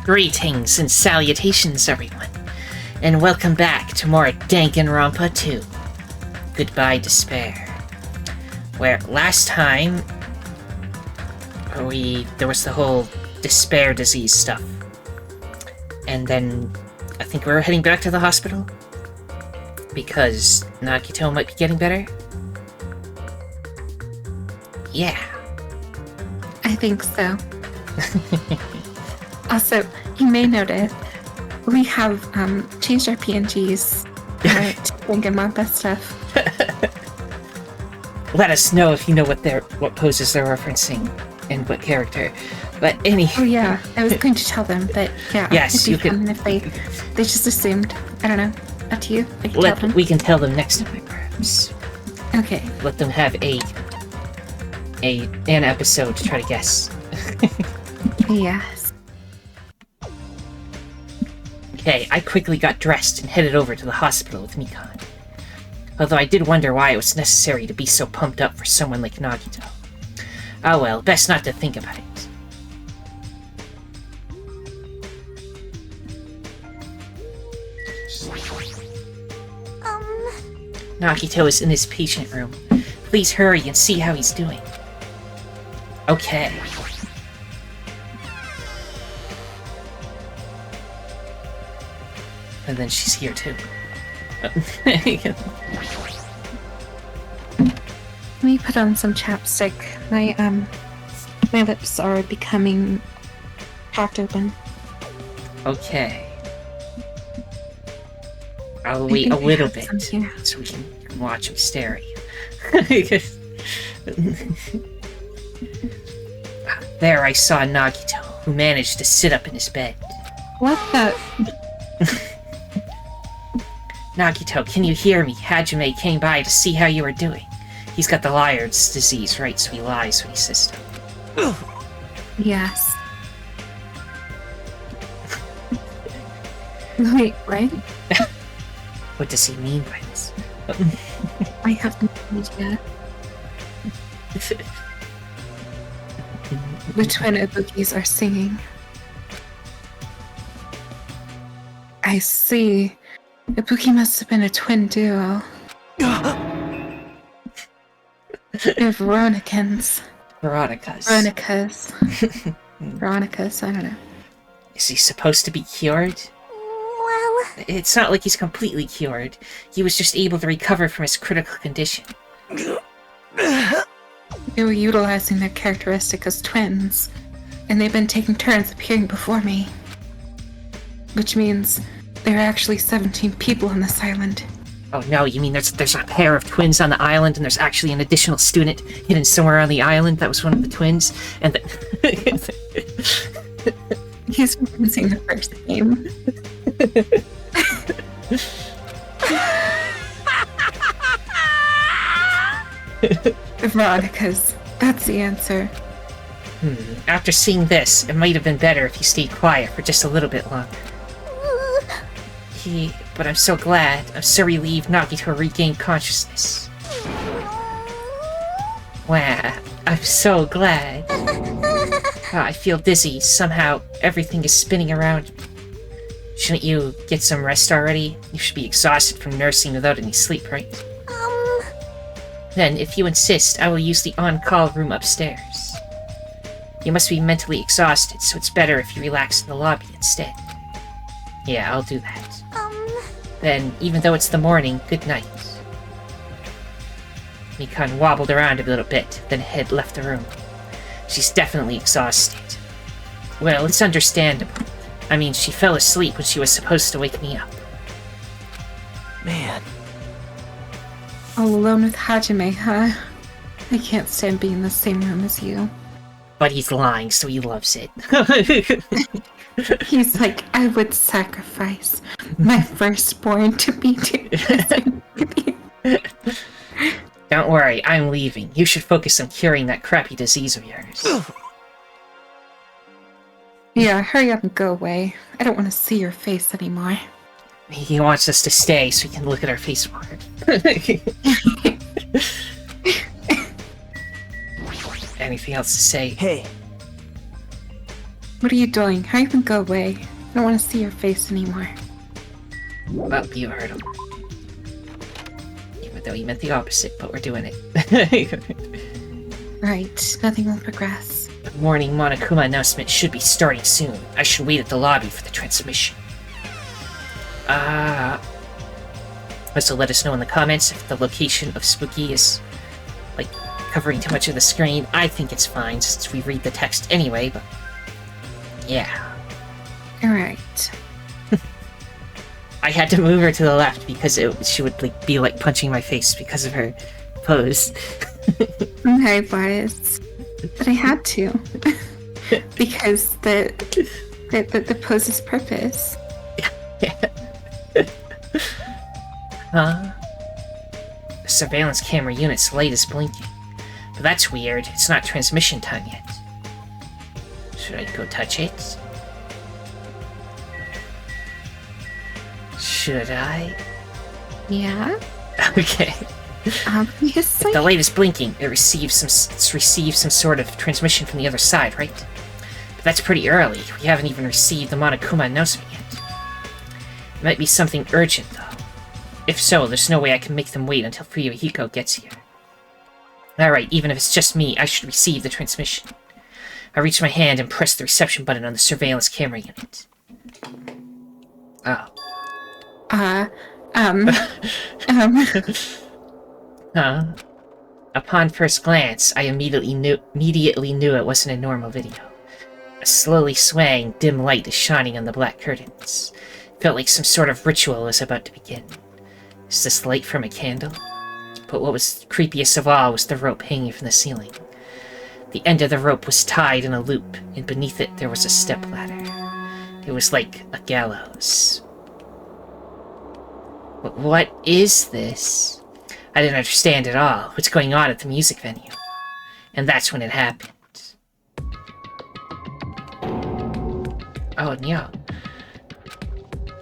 Greetings and salutations, everyone, and welcome back to more Danganronpa 2. Goodbye, Despair. Where last time, there was the whole despair disease stuff. And then, I think we were heading back to the hospital? Because Nagito might be getting better? Yeah. I think so. Also, you may notice we have changed our PNGs to Danganronpa stuff. Let us know if you know what poses they're referencing and what character. But Oh yeah, I was going to tell them, but yeah, yes, it'd be fun if they just assumed. I don't know. Up to you. We can tell them next time, perhaps. Okay. Let them have an episode to try to guess. Yes. Okay, I quickly got dressed and headed over to the hospital with Mikan. Although I did wonder why it was necessary to be so pumped up for someone like Nagito. Oh well, best not to think about it. Nagito is in his patient room. Please hurry and see how he's doing. Okay. And then she's here too. Let me put on some chapstick. My lips are becoming cracked open. Okay. I'll wait a little bit so we can watch him stare at you. There I saw Nagito, who managed to sit up in his bed. What the? Nagito, can you hear me? Hajime came by to see how you were doing. He's got the Liard's disease, right? So he lies when he says stuff. Yes. Wait, what? What does he mean by this? I have no idea. The twin Ibukis are singing. I see. Ibuki must have been a twin duo. They're Veronicans. Veronicas, I don't know. Is he supposed to be cured? Well... It's not like he's completely cured. He was just able to recover from his critical condition. They were utilizing their characteristic as twins, and they've been taking turns appearing before me. Which means there are actually 17 people on this island. Oh no, you mean there's a pair of twins on the island, and there's actually an additional student hidden somewhere on the island that was one of the twins, and He's referencing the first name. Veronica's. That's the answer. After seeing this, it might have been better if he stayed quiet for just a little bit longer. But I'm so glad. I'm so relieved Nagito regained consciousness. Wow, I'm so glad. I feel dizzy. Somehow, everything is spinning around me. Shouldn't you get some rest already? You should be exhausted from nursing without any sleep, right? Then, if you insist, I will use the on-call room upstairs. You must be mentally exhausted, so it's better if you relax in the lobby instead. Yeah, I'll do that. Then, even though it's the morning, good night. Mikan wobbled around a little bit, then left the room. She's definitely exhausted. Well, it's understandable. I mean, she fell asleep when she was supposed to wake me up. Man. All alone with Hajime, huh? I can't stand being in the same room as you. But he's lying, so he loves it. He's like, I would sacrifice my firstborn to be together with you. Don't worry, I'm leaving. You should focus on curing that crappy disease of yours. Yeah, hurry up and go away. I don't want to see your face anymore. He wants us to stay so he can look at our face more. Anything else to say? Hey. What are you doing? Hurry up and go away. I don't want to see your face anymore. Well, you heard him. Even though he meant the opposite, but we're doing it. Right, nothing will progress. The morning Monokuma announcement should be starting soon. I should wait at the lobby for the transmission. Also let us know in the comments if the location of Spookie is, like, covering too much of the screen. I think it's fine since we read the text anyway, but... yeah. Alright. I had to move her to the left because she would like be like punching my face because of her pose. I was, but I had to because the pose's purpose. Huh? The surveillance camera unit's light is blinking, but that's weird. It's not transmission time yet. Should I go touch it? Should I? Yeah. Okay. Obviously. If the light is blinking, it's received some sort of transmission from the other side, right? But that's pretty early. We haven't even received the Monokuma announcement yet. It might be something urgent, though. If so, there's no way I can make them wait until Fuyuhiko gets here. Alright, even if it's just me, I should receive the transmission. I reach my hand and press the reception button on the surveillance camera unit. Oh. Upon first glance, I immediately knew it wasn't a normal video. A slowly swaying, dim light is shining on the black curtains. It felt like some sort of ritual was about to begin. Is this light from a candle? But what was creepiest of all was the rope hanging from the ceiling. The end of the rope was tied in a loop, and beneath it there was a stepladder. It was like a gallows. What is this? I didn't understand at all what's going on at the music venue. And that's when it happened. Oh no.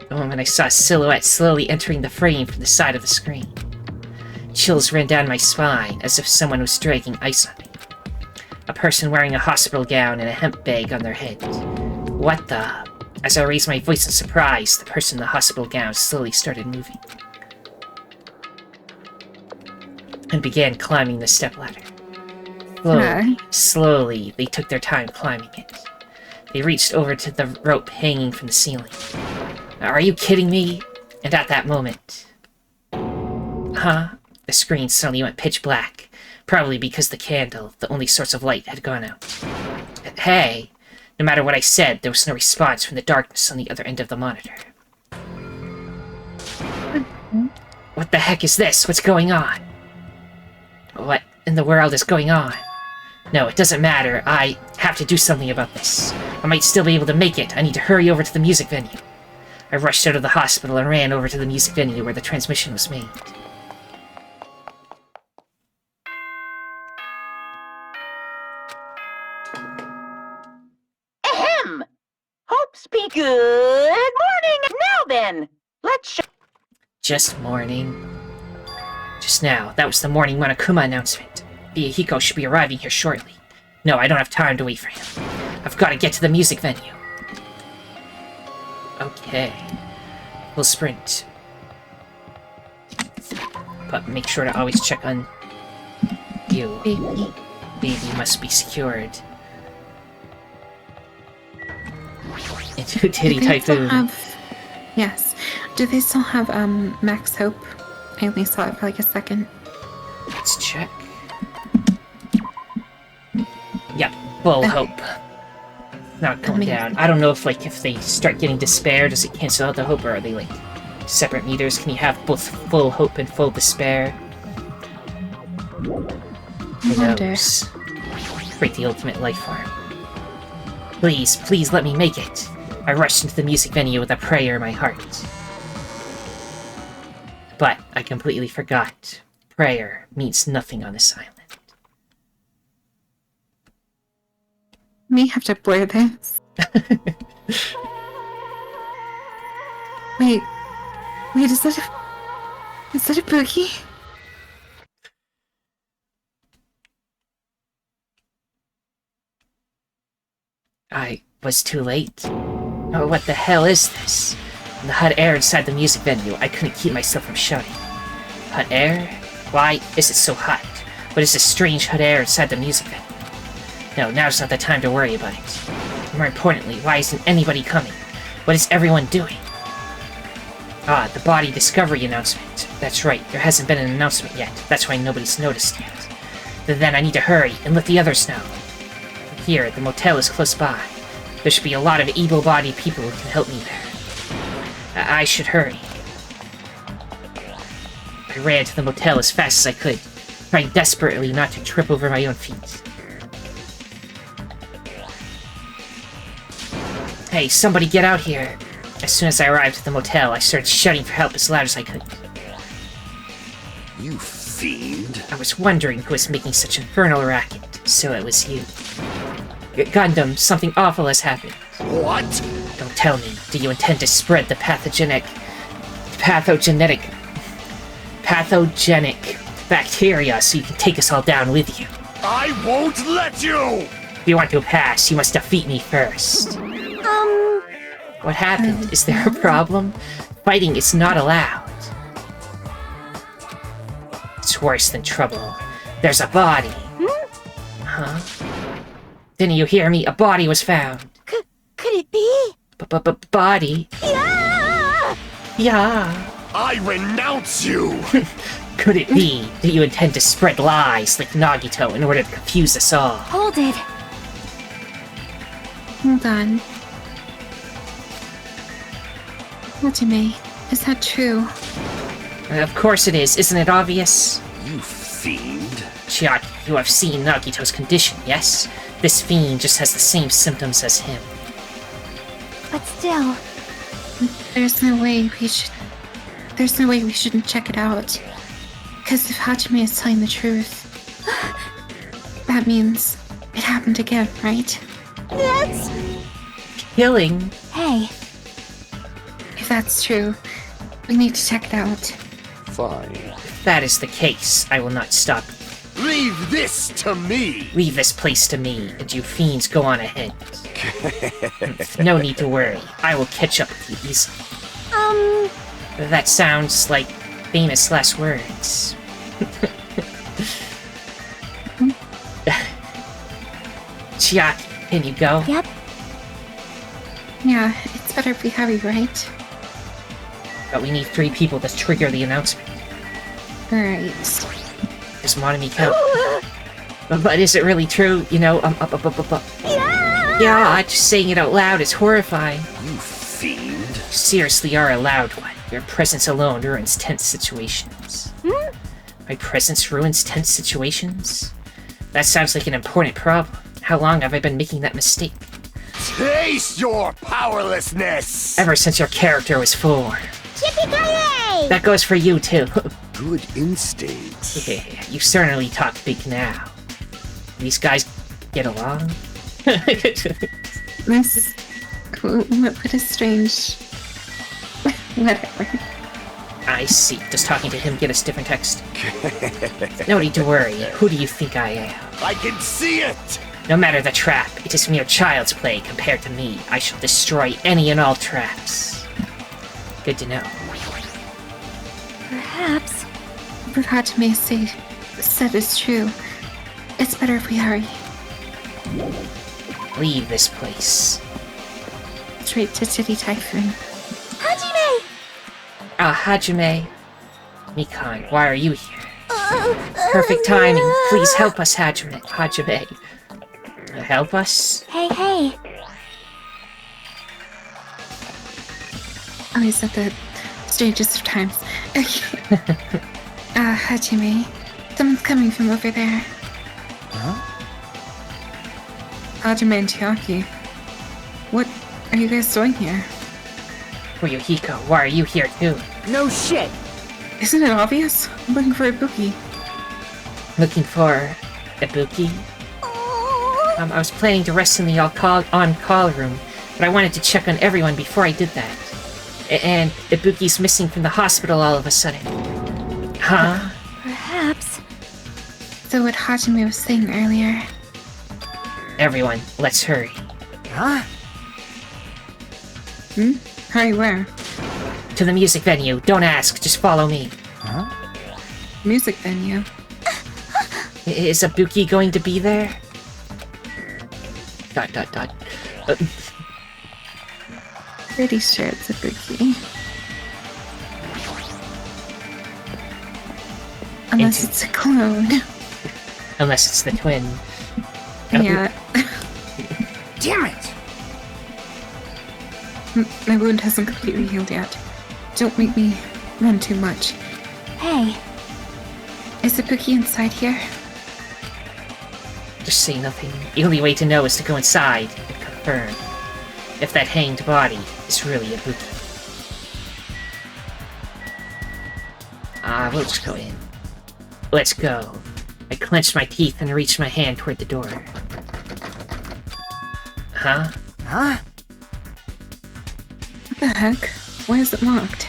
The moment I saw a silhouette slowly entering the frame from the side of the screen. Chills ran down my spine as if someone was dragging ice on me. A person wearing a hospital gown and a hemp bag on their head. What the... As I raised my voice in surprise, the person in the hospital gown slowly started moving. And began climbing the stepladder. Slowly, they took their time climbing it. They reached over to the rope hanging from the ceiling. Are you kidding me? And at that moment... The screen suddenly went pitch black. Probably because the candle, the only source of light, had gone out. Hey! No matter what I said, there was no response from the darkness on the other end of the monitor. What the heck is this? What's going on? What in the world is going on? No, it doesn't matter. I have to do something about this. I might still be able to make it. I need to hurry over to the music venue. I rushed out of the hospital and ran over to the music venue where the transmission was made. Ahem! Hopes be good morning! Now then, let's show... Just morning. Just now, that was the morning Monokuma announcement. Fuyuhiko should be arriving here shortly. No, I don't have time to wait for him. I've got to get to the music venue. Okay. We'll sprint. But make sure to always check on you. Baby must be secured. Into Titty Typhoon. Yes. Do they still have Max Hope? I only saw it for like a second. Let's check. Yep, full hope. Not going down. I don't know if they start getting despair, does it cancel out the hope, or are they like separate meters? Can you have both full hope and full despair? Who knows? Create the ultimate life form. Please, please let me make it. I rushed into the music venue with a prayer in my heart. But I completely forgot. Prayer means nothing on this island. We have to blur this. Wait, is that a boogie? I was too late. Oh, what the hell is this? In the hot air inside the music venue, I couldn't keep myself from shouting. Hot air? Why is it so hot? What is this strange hot air inside the music venue? No, now's not the time to worry about it. More importantly, why isn't anybody coming? What is everyone doing? Ah, the body discovery announcement. That's right, there hasn't been an announcement yet. That's why nobody's noticed yet. Then I need to hurry and let the others know. Here, the motel is close by. There should be a lot of able-bodied people who can help me there. I should hurry. I ran to the motel as fast as I could, trying desperately not to trip over my own feet. Hey, somebody get out here! As soon as I arrived at the motel, I started shouting for help as loud as I could. You fiend. I was wondering who was making such infernal racket, so it was you. Gundam, something awful has happened. What? Don't tell me. Do you intend to spread the pathogenic bacteria so you can take us all down with you? I won't let you! If you want to pass, you must defeat me first. What happened? Is there a problem? Fighting is not allowed. It's worse than trouble. There's a body. Huh? Didn't you hear me? A body was found. Could it be? Body? Yeah! Yeah. I renounce you! Could it be that you intend to spread lies like Nagito in order to confuse us all? Hold it. Hold on. Hajime, is that true? Of course it is. Isn't it obvious? You fiend. Chiaki, you have seen Nagito's condition, yes? This fiend just has the same symptoms as him. But still, There's no way we shouldn't check it out. Because if Hajime is telling the truth, that means it happened again, right? that's... Killing? Hey, If that's true, we need to check it out. Fine. If that is the case, I will not stop you. Leave this to me! Leave this place to me, and you fiends go on ahead. No need to worry. I will catch up with you easily. That sounds like famous last words. Chiaki, can you go? yep. Yeah, it's better if we hurry, right? But we need 3 people to trigger the announcement. Alright. Does Monomiko? But is it really true? You know, Yeah, just saying it out loud is horrifying. You fiend. You seriously are a loud one. Your presence alone ruins tense situations. My presence ruins tense situations? That sounds like an important problem. How long have I been making that mistake? Taste your powerlessness! Ever since your character was formed. Yippee-ki-yay! That goes for you, too. Good instincts. Yeah, you certainly talk big now. These guys get along? This... What a strange... Whatever. I see. Does talking to him get us different text? No need to worry. Who do you think I am? I can see it! No matter the trap, it is mere child's play compared to me. I shall destroy any and all traps. Good to know. Perhaps. What Hajime said is true. It's better if we hurry. Leave this place. Straight to City Typhoon. Hajime! Ah, Hajime. Mikan, why are you here? Perfect timing. Please help us, Hajime. Help us? Hey. Always at the strangest of times. Hajime. Someone's coming from over there. Huh? Hajime and Chiaki. What are you guys doing here? Ryuhiko, why are you here too? No shit. Isn't it obvious? I'm looking for a Spookie. Looking for Ibuki? I was planning to rest in the on-call room, but I wanted to check on everyone before I did that. And Ibuki's missing from the hospital all of a sudden. Huh? Perhaps. So what Hajime was saying earlier. Everyone, let's hurry. Huh? Hurry, where? To the music venue. Don't ask, just follow me. Huh? Music venue. Is Spookie going to be there? ... Pretty sure it's a Spookie. Unless it's a clone. Unless it's the twin. Yeah. Damn it! My wound hasn't completely healed yet. Don't make me run too much. Hey, Is the Spookie inside here? Just say nothing. The only way to know is to go inside and confirm if that hanged body is really a Spookie. We'll just go in. Let's go. I clenched my teeth and reached my hand toward the door. Huh? Huh? What the heck? Why is it locked?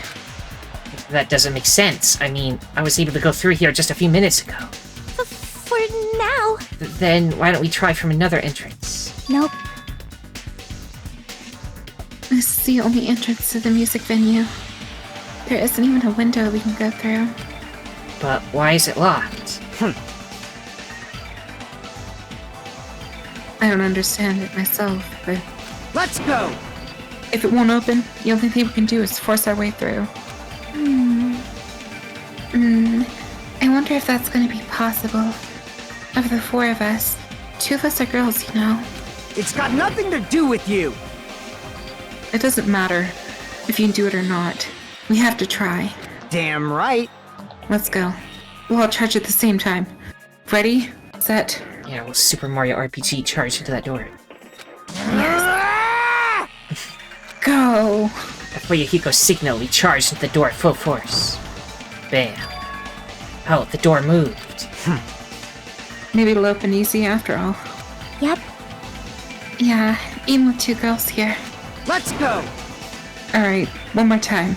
That doesn't make sense. I mean, I was able to go through here just a few minutes ago. for now. Then why don't we try from another entrance? Nope. This is the only entrance to the music venue. There isn't even a window we can go through. But why is it locked? I don't understand it myself, but Let's go! if it won't open, the only thing we can do is force our way through. I wonder if that's going to be possible. Of the four of us, two of us are girls, you know. It's got nothing to do with you! It doesn't matter if you do it or not. We have to try. Damn right! Let's go. We'll all charge at the same time. Ready? Set. Yeah, we'll Super Mario RPG charge into that door. Go! Before Yahiko's signal, we charged into the door full force. Bam. Oh, the door moved. Maybe it'll open easy after all. Yep. Yeah, even with two girls here. Let's go! Alright, one more time.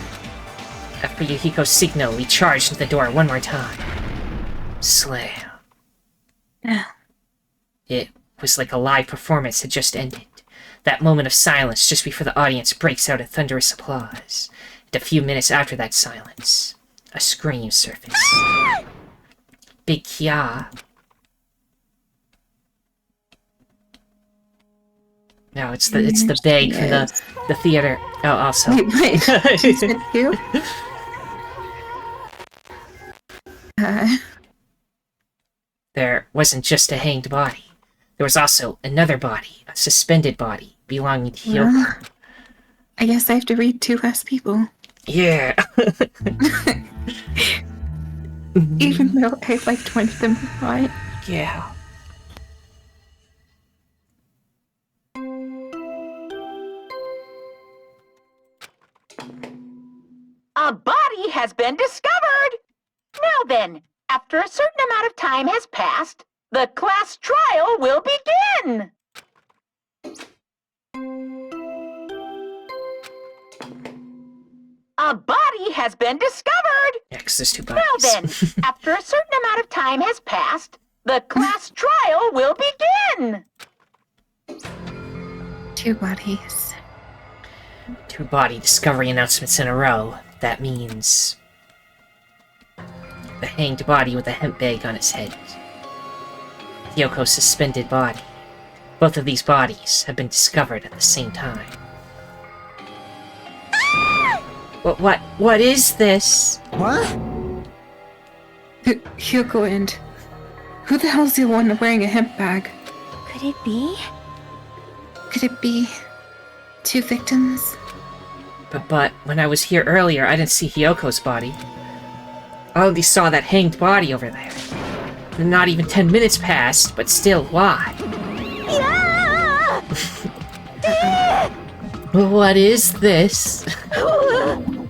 After Yahiko's signal, we charged into the door one more time. Slam. Yeah. It was like a live performance had just ended. That moment of silence just before the audience breaks out in thunderous applause. And a few minutes after that silence, a scream surfaced. Big Kia. No, it's the bag from the theater. Oh, also. Wait. She said you? There wasn't just a hanged body. There was also another body, a suspended body, belonging to Hyoko. Well, I guess I have to read two less people. Yeah. Even though I liked one of them a lot. Yeah. A body has been discovered! Now then, after a certain amount of time has passed, the class trial will begin! A body has been discovered! Yeah, 'cause there's two bodies. Now then, after a certain amount of time has passed, the class trial will begin! Two bodies. Two body discovery announcements in a row. That means the hanged body with a hemp bag on its head. Hyoko's suspended body. Both of these bodies have been discovered at the same time. What is this? What? Hyoko and... Who the hell's the one wearing a hemp bag? Could it be? Could it be... two victims? But when I was here earlier, I didn't see Hyoko's body. I only saw that hanged body over there. And not even 10 minutes passed, but still, why? What is this?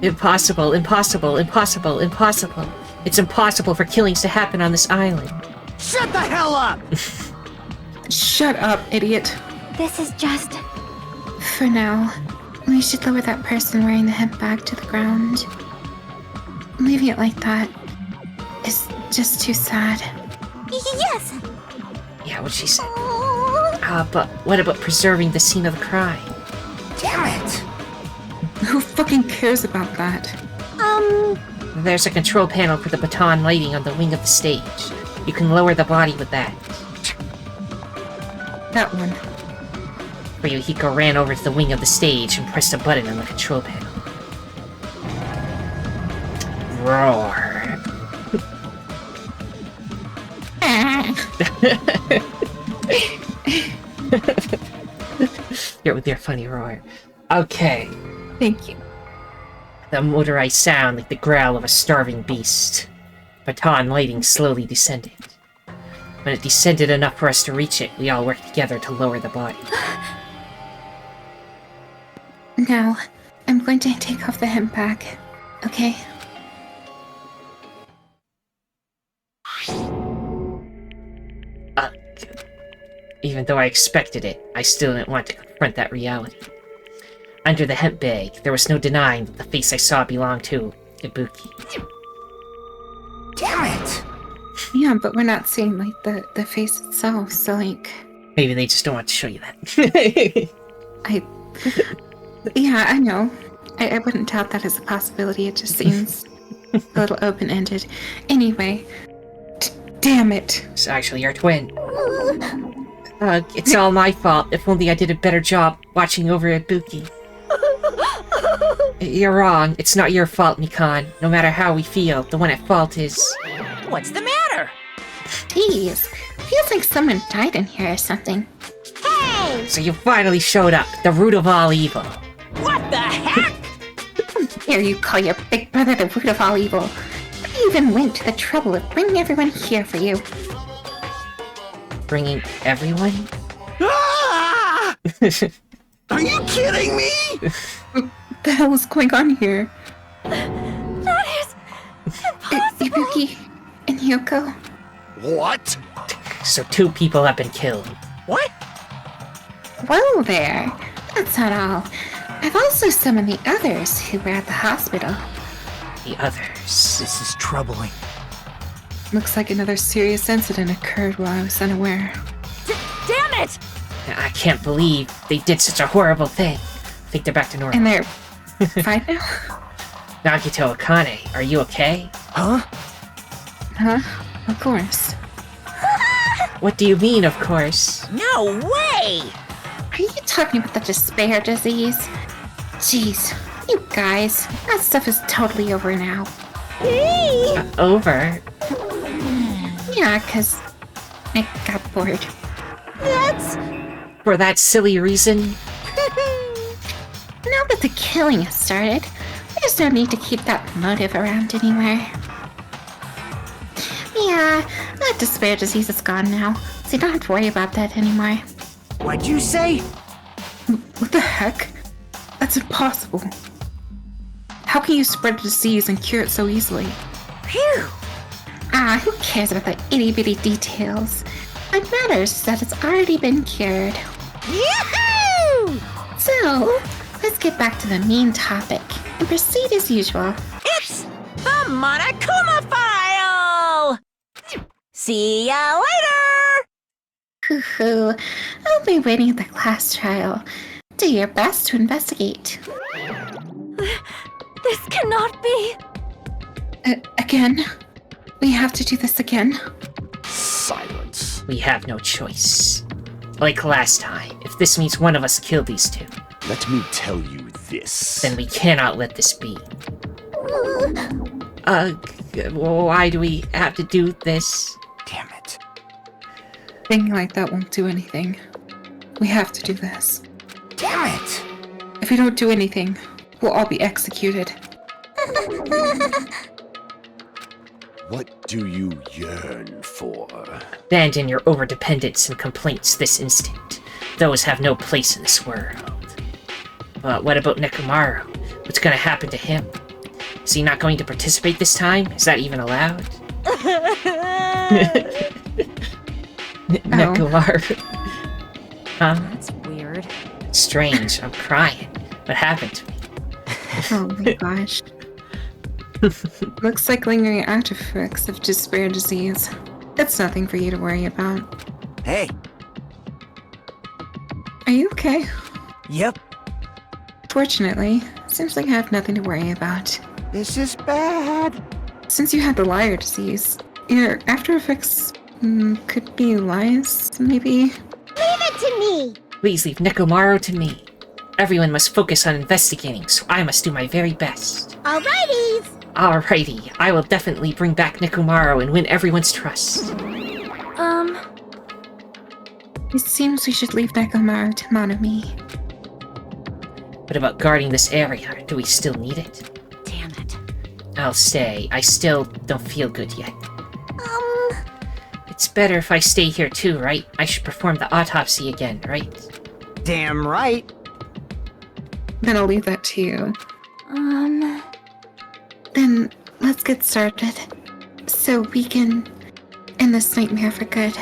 Impossible, impossible, impossible, impossible. It's impossible for killings to happen on this island. Shut the hell up! Shut up, idiot. This is just... For now, we should lower that person wearing the hemp bag to the ground. Leaving it like that is just too sad. Yes! Yeah, what she said. But what about preserving the scene of the crime? Damn it! fucking cares about that? There's a control panel for the baton lighting on the wing of the stage. You can lower the body with that. That one. Ryuhiko ran over to the wing of the stage and pressed a button on the control panel. Roar. With your funny roar. Okay. Thank you. The motorized sound like the growl of a starving beast. Baton lighting slowly descended. When it descended enough for us to reach it, we all worked together to lower the body. Now, I'm going to take off the hemp bag, okay? Even though I expected it, I still didn't want to confront that reality. Under the hemp bag, there was no denying that the face I saw belonged to Ibuki. Damn it! Yeah, but we're not seeing, like, the face itself, so, like... Maybe they just don't want to show you that. Yeah, I know. I wouldn't doubt that as a possibility. It just seems a little open-ended. Anyway, damn it. It's actually your twin. It's all my fault. If only I did a better job watching over Ibuki. You're wrong. It's not your fault, Mikan. No matter how we feel, the one at fault is... What's the matter? Jeez, feels like someone died in here or something. Hey! So you finally showed up, the root of all evil. What the heck? Here you call your big brother the root of all evil. I even went to the trouble of bringing everyone here for you. Bringing everyone? Ah! Are you kidding me? What the hell is going on here? That is Ibuki and Yoko. What? So 2 people have been killed. What? Whoa there. That's not all. I've also summoned the others who were at the hospital. The others. This is troubling. Looks like another serious incident occurred while I was unaware. Damn it! I can't believe they did such a horrible thing. I think they're back to normal. And they're fine now? Nagito Akane, are you okay? Huh? Huh? Of course. What do you mean, of course? No way! Are you talking about the despair disease? Jeez, you guys, that stuff is totally over now. Over? Yeah, 'cause I got bored. That's... For that silly reason? Now that the killing has started, there's no need to keep that motive around anywhere. Yeah, that despair disease is gone now, so you don't have to worry about that anymore. What'd you say? What the heck? That's impossible. How can you spread a disease and cure it so easily? Phew! Ah, who cares about the itty-bitty details? What matters is that it's already been cured. Yahoo! So, let's get back to the main topic and proceed as usual. It's the Monokuma File! See ya later! Hoo-hoo. I'll be waiting at the class trial. Do your best to investigate. This cannot be. Again? We have to do this again? Silence. We have no choice. Like last time, if this means one of us killed these 2, Let me tell you this. then we cannot let this be. Why do we have to do this? Damn it. Thinking like that won't do anything. We have to do this. Damn it! If we don't do anything, we'll all be executed. What do you yearn for? Abandon your overdependence and complaints this instant. Those have no place in this world. But what about Nekomaru? What's gonna happen to him? Is he not going to participate this time? Is that even allowed? Nekomaru. Huh? That's weird. Strange. I'm crying. What happened to me? Oh my gosh. Looks like lingering after effects of despair disease. It's nothing for you to worry about. Hey. Are you okay? Yep. Fortunately, seems like I have nothing to worry about. This is bad. Since you had the liar disease, your after effects could be lies, maybe? Leave it to me! Please leave Nekomaru to me. Everyone must focus on investigating, so I must do my very best. Alrighties! Alrighty, I will definitely bring back Nekomaru and win everyone's trust. It seems we should leave Nekomaru to Monami. What about guarding this area? Do we still need it? Damn it. I'll stay. I still don't feel good yet. It's better if I stay here too, right? I should perform the autopsy again, right? Damn right. Then I'll leave that to you. Then let's get started. So we can end this nightmare for good.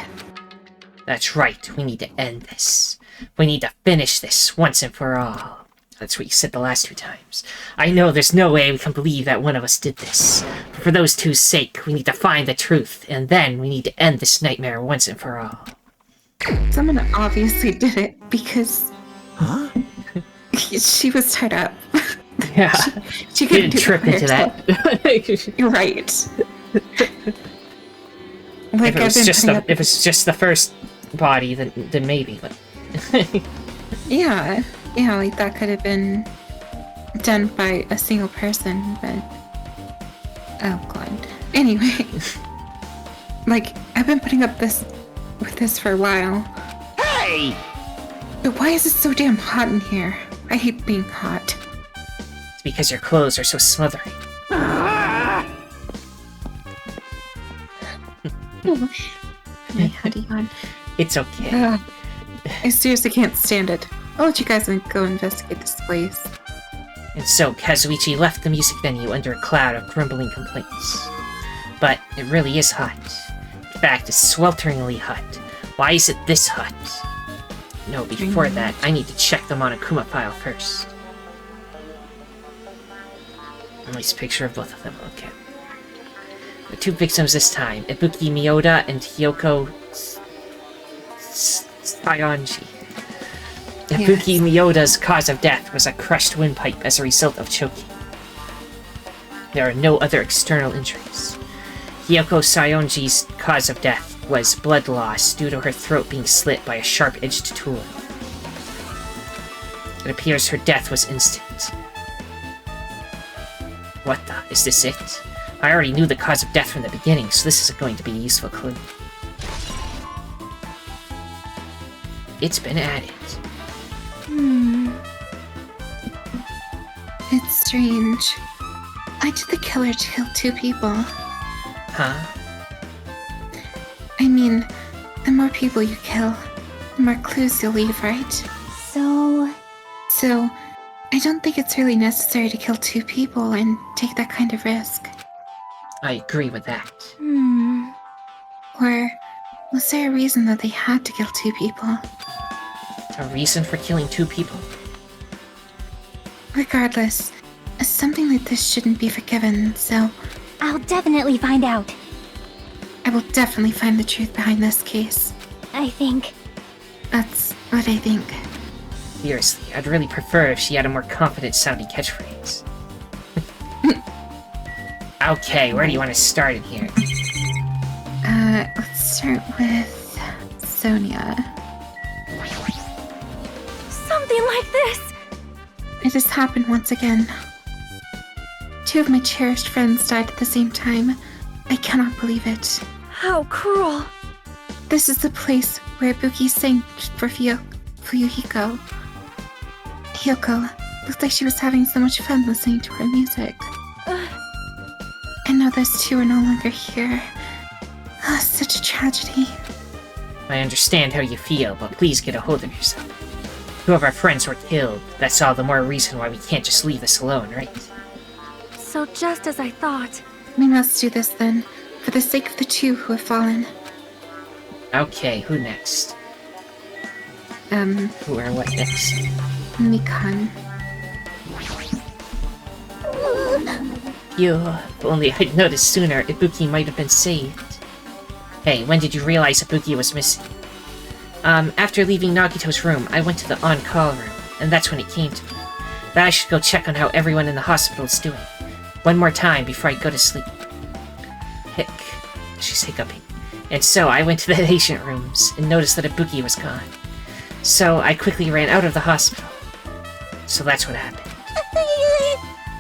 That's right, we need to end this. We need to finish this once and for all. That's what you said the last 2 times. I know there's no way we can believe that one of us did this. But for those two's sake, we need to find the truth, and then we need to end this nightmare once and for all. Someone obviously did it because... Huh? she was tied up. Yeah, she you couldn't didn't trip into that. You're right. If it was just the first body, then maybe, but... Yeah, like that could have been done by a single person, but... Oh god. Anyway. Like, I've been putting up with this for a while. Hey! But why is it so damn hot in here? I hate being hot. It's because your clothes are so smothering. My hoodie on. It's okay. I seriously can't stand it. I'll let you guys go investigate this place. And so, Kazuichi left the music venue under a cloud of grumbling complaints. But it really is hot. In fact, it's swelteringly hot. Why is it this hot? No, before that, I need to check the Monokuma file first. Nice picture of both of them, okay. The 2 victims this time, Ibuki Miyoda and Hyoko Sayonji. Ibuki Miyoda's cause of death was a crushed windpipe as a result of choking. There are no other external injuries. Hyoko Sayonji's cause of death was blood loss due to her throat being slit by a sharp-edged tool. It appears her death was instant. What the? Is this it? I already knew the cause of death from the beginning, so this is going to be a useful clue. It's been added. It's strange. Why did the killer kill 2 people? Huh? I mean, the more people you kill, the more clues you'll leave, right? So, I don't think it's really necessary to kill 2 people and take that kind of risk. I agree with that. Or was there a reason that they had to kill 2 people? A reason for killing 2 people? Regardless, something like this shouldn't be forgiven, so I'll definitely find out. I will definitely find the truth behind this case. I think. That's what I think. Seriously, I'd really prefer if she had a more confident-sounding catchphrase. Okay, where do you want to start in here? Let's start with Sonia. Something like this! It has happened once again. 2 of my cherished friends died at the same time. I cannot believe it. How cruel. This is the place where Ibuki sang for Fuyuhiko. Hyoko looked like she was having so much fun listening to her music. And now those 2 are no longer here. Such a tragedy. I understand how you feel, but please get a hold of yourself. 2 of our friends were killed. That's all the more reason why we can't just leave this alone, right? So just as I thought. We must do this then, for the sake of the 2 who have fallen. Okay, who next? Who or what next? Mikan. If only I'd noticed sooner, Ibuki might have been saved. Hey, when did you realize Ibuki was missing? After leaving Nagito's room, I went to the on-call room, and that's when it came to me. But I should go check on how everyone in the hospital is doing. One more time before I go to sleep. Hick. She's hiccuping. And so I went to the patient rooms and noticed that Ibuki was gone. So I quickly ran out of the hospital. So that's what happened.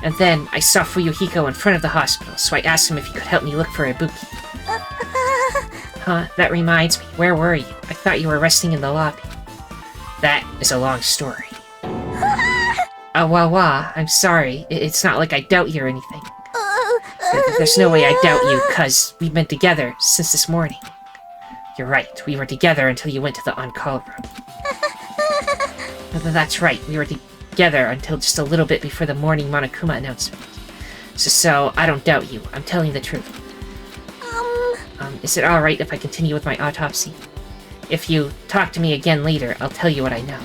And then I saw Fuyuhiko in front of the hospital, so I asked him if he could help me look for Ibuki. Huh, that reminds me, where were you? I thought you were resting in the lobby. That is a long story. Wah, I'm sorry. It's not like I doubt you or anything. There's no way I doubt you, cause we've been together since this morning. You're right, we were together until you went to the on-call room. That's right, we were together until just a little bit before the morning Monokuma announcement. So I don't doubt you, I'm telling the truth. Is it alright if I continue with my autopsy? If you talk to me again later, I'll tell you what I know.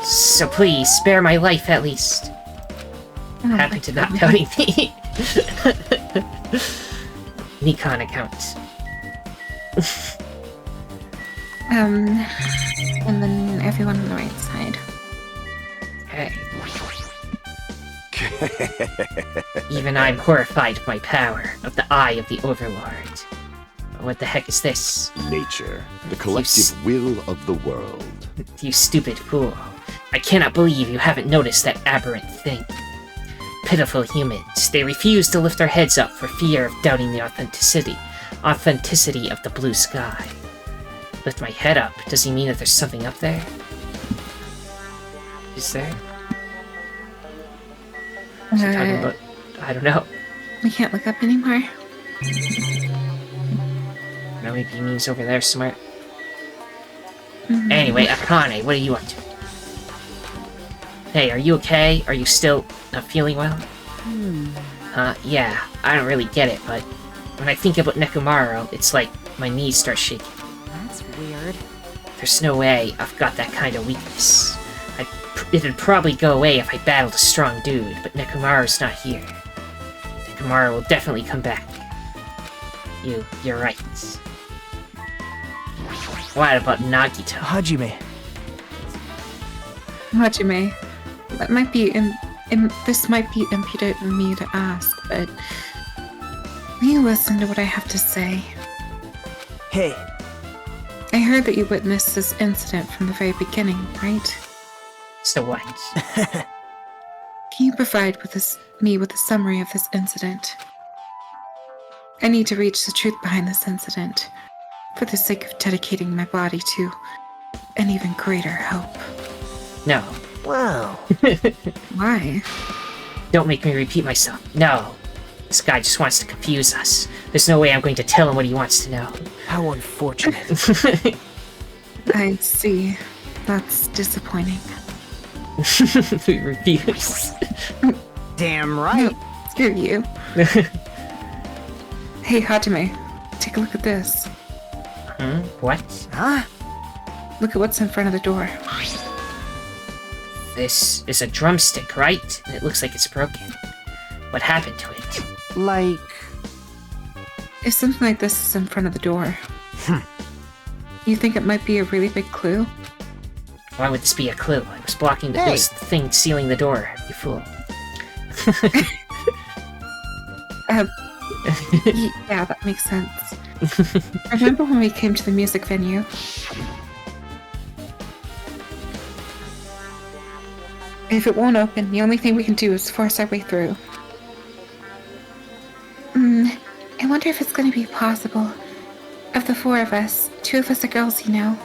So please, spare my life at least. Happy to not doubting me. Nikon account. And then everyone on the right side. Hey. Even I'm horrified of my power, of the eye of the Overlord. What the heck is this? Nature, the collective will of the world. You stupid fool. I cannot believe you haven't noticed that aberrant thing. Pitiful humans, they refuse to lift their heads up for fear of doubting the authenticity of the blue sky. Lift my head up? Does he mean that there's something up there? Is there? Is he talking about... I don't know. We can't look up anymore. No, maybe he means over there somewhere. Anyway, Akane, what are you up to? Hey, are you okay? Are you still not feeling well? Yeah, I don't really get it, but when I think about Nekomaru, it's like my knees start shaking. That's weird. There's no way I've got that kind of weakness. It'd probably go away if I battled a strong dude, but Nekomaru's not here. Nekomaru will definitely come back. You're right. What about Nagito? Hajime. Hajime, that might be this might be impudent of me to ask, but will you listen to what I have to say? Hey. I heard that you witnessed this incident from the very beginning, right? So what? Can you provide me with a summary of this incident? I need to reach the truth behind this incident, for the sake of dedicating my body to an even greater hope. No. Wow. Why? Don't make me repeat myself. No. This guy just wants to confuse us. There's no way I'm going to tell him what he wants to know. How unfortunate. I see. That's disappointing. We refuse. Damn right. No, screw you. Hey, Hajime, take a look at this. What? Huh? Look at what's in front of the door. This is a drumstick, right? And it looks like it's broken. What happened to it? Like... If something like this is in front of the door, you think it might be a really big clue? Why would this be a clue? I was blocking the thing sealing the door, you fool. Yeah, that makes sense. Remember when we came to the music venue? If it won't open, the only thing we can do is force our way through. I wonder if it's going to be possible. Of the four of us, two of us are girls, you know.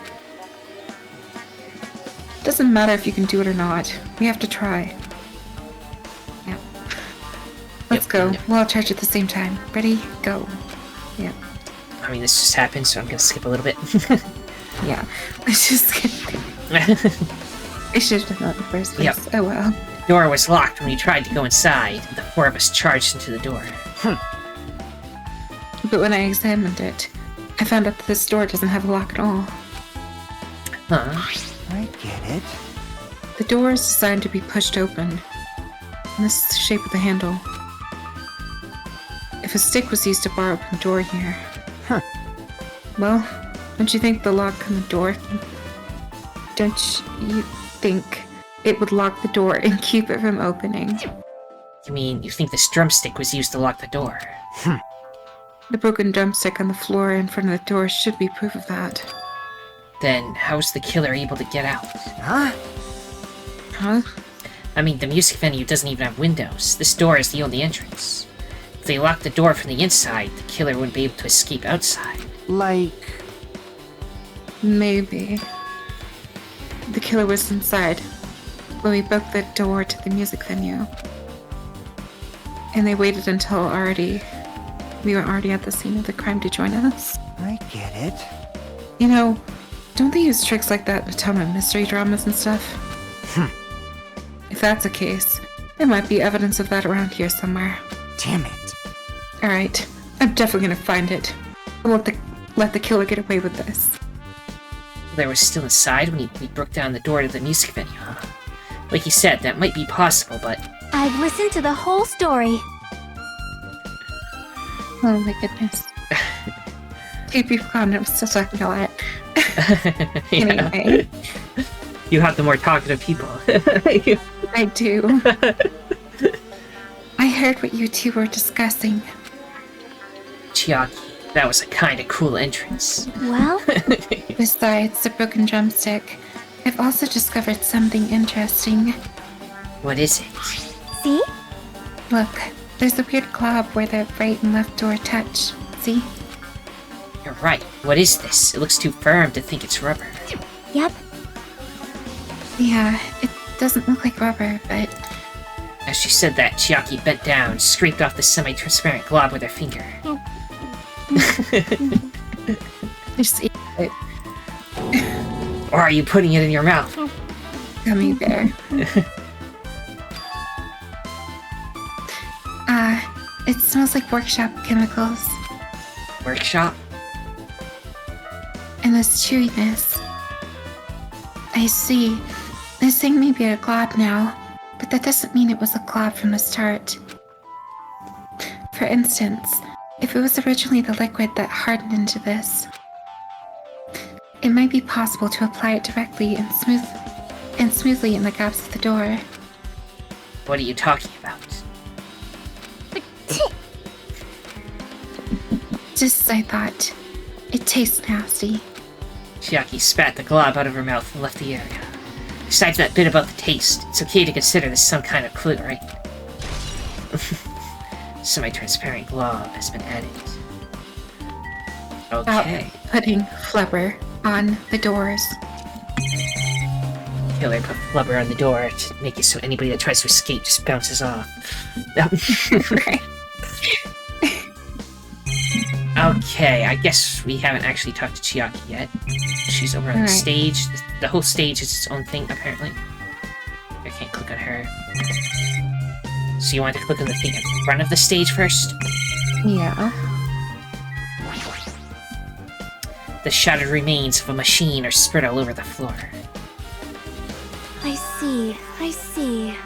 Doesn't matter if you can do it or not. We have to try. Yeah. Let's go. We'll all charge at the same time. Ready? Go. Yeah. I mean, this just happened, so I'm gonna skip a little bit. Yeah. Let's just skip. I should have done that in the first place. Yep. Oh well. The door was locked when we tried to go inside, and the four of us charged into the door. But when I examined it, I found out that this door doesn't have a lock at all. Huh? I get it. The door is designed to be pushed open. And this is the shape of the handle. If a stick was used to bar open the door here. Well, don't you think the lock on the door... Don't you think it would lock the door and keep it from opening. You mean you think this drumstick was used to lock the door? The broken drumstick on the floor in front of the door should be proof of that. Then how's the killer able to get out? Huh? Huh? I mean, the music venue doesn't even have windows. This door is the only entrance. If they locked the door from the inside, the killer wouldn't be able to escape outside. Like... Maybe. The killer was inside when we broke the door to the music venue. And they waited until we were already at the scene of the crime to join us. I get it. You know, don't they use tricks like that in a ton of mystery dramas and stuff? If that's the case, there might be evidence of that around here somewhere. Damn it. Alright, I'm definitely gonna find it. I won't let the killer get away with this. They were still inside when we broke down the door to the music venue, huh? Like you said, that might be possible, but... I've listened to the whole story. Oh my goodness. Two people condoms still talking a lot. Anyway. You have the more talkative people. I do. I heard what you two were discussing. Chiaki, that was a kinda cool entrance. Well, Besides the broken drumstick, I've also discovered something interesting. What is it? see? Look, there's a weird glob where the right and left door touch. See? You're right. What is this? It looks too firm to think it's rubber. Yep. Yeah, it doesn't look like rubber, but As she said that, Chiaki bent down, scraped off the semi-transparent glob with her finger. just eat it. Or are you putting it in your mouth? Gummy bear. It smells like workshop chemicals. Workshop? And this chewiness. I see. This thing may be a glob now, but that doesn't mean it was a glob from the start. For instance, if it was originally the liquid that hardened into this, it might be possible to apply it directly and smoothly in the gaps of the door. What are you talking about? Just as I thought. It tastes nasty. Chiaki spat the glob out of her mouth and left the area. Besides that bit about the taste, it's okay to consider this some kind of clue, right? Semi-transparent glob has been added. Okay. Putting flubber on the doors. Killer put flubber on the door to make it so anybody that tries to escape just bounces off. Right. Okay, I guess we haven't actually talked to Chiaki yet. She's over on the stage. The whole stage is its own thing, apparently. I can't click on her. So you want to click on the thing in front of the stage first? Yeah. The shattered remains of a machine are spread all over the floor. I see.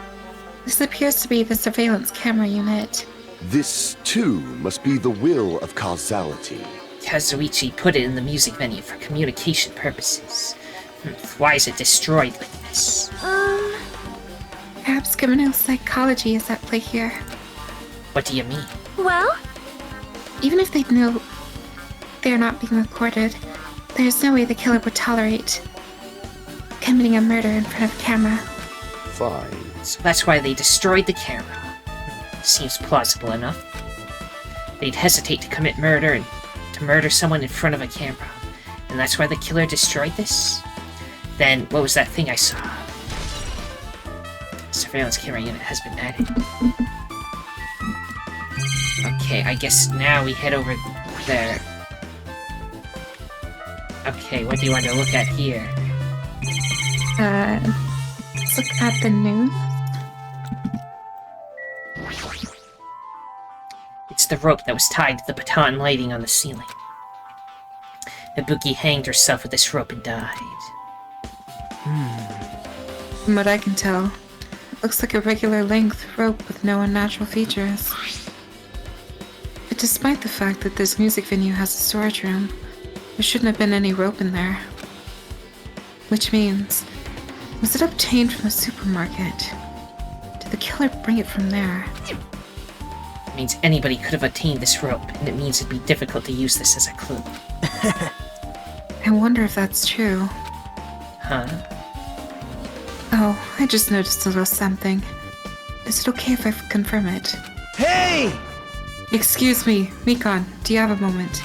This appears to be the surveillance camera unit. This, too, must be the will of causality. Kazuichi put it in the music venue for communication purposes. Why is it destroyed like this? Perhaps criminal psychology is at play here. What do you mean? Well, Even if they know they're not being recorded, there's no way the killer would tolerate committing a murder in front of a camera. Fine. So that's why they destroyed the camera. Seems plausible enough. They'd hesitate to commit murder and to murder someone in front of a camera. And that's why the killer destroyed this? Then, what was that thing I saw? Surveillance camera unit has been added. Okay, I guess now we head over there. Okay, what do you want to look at here? Let's look at the news. It's the rope that was tied to the baton lighting on the ceiling. Ibuki hanged herself with this rope and died. From what I can tell, it looks like a regular length rope with no unnatural features. But despite the fact that this music venue has a storage room, there shouldn't have been any rope in there. Which means Was it obtained from the supermarket? Did the killer bring it from there? It means anybody could have obtained this rope, and it means it'd be difficult to use this as a clue. I wonder if that's true. Huh? Oh, I just noticed a little something. Is it okay if I confirm it? Hey! Excuse me, Mikon, do you have a moment?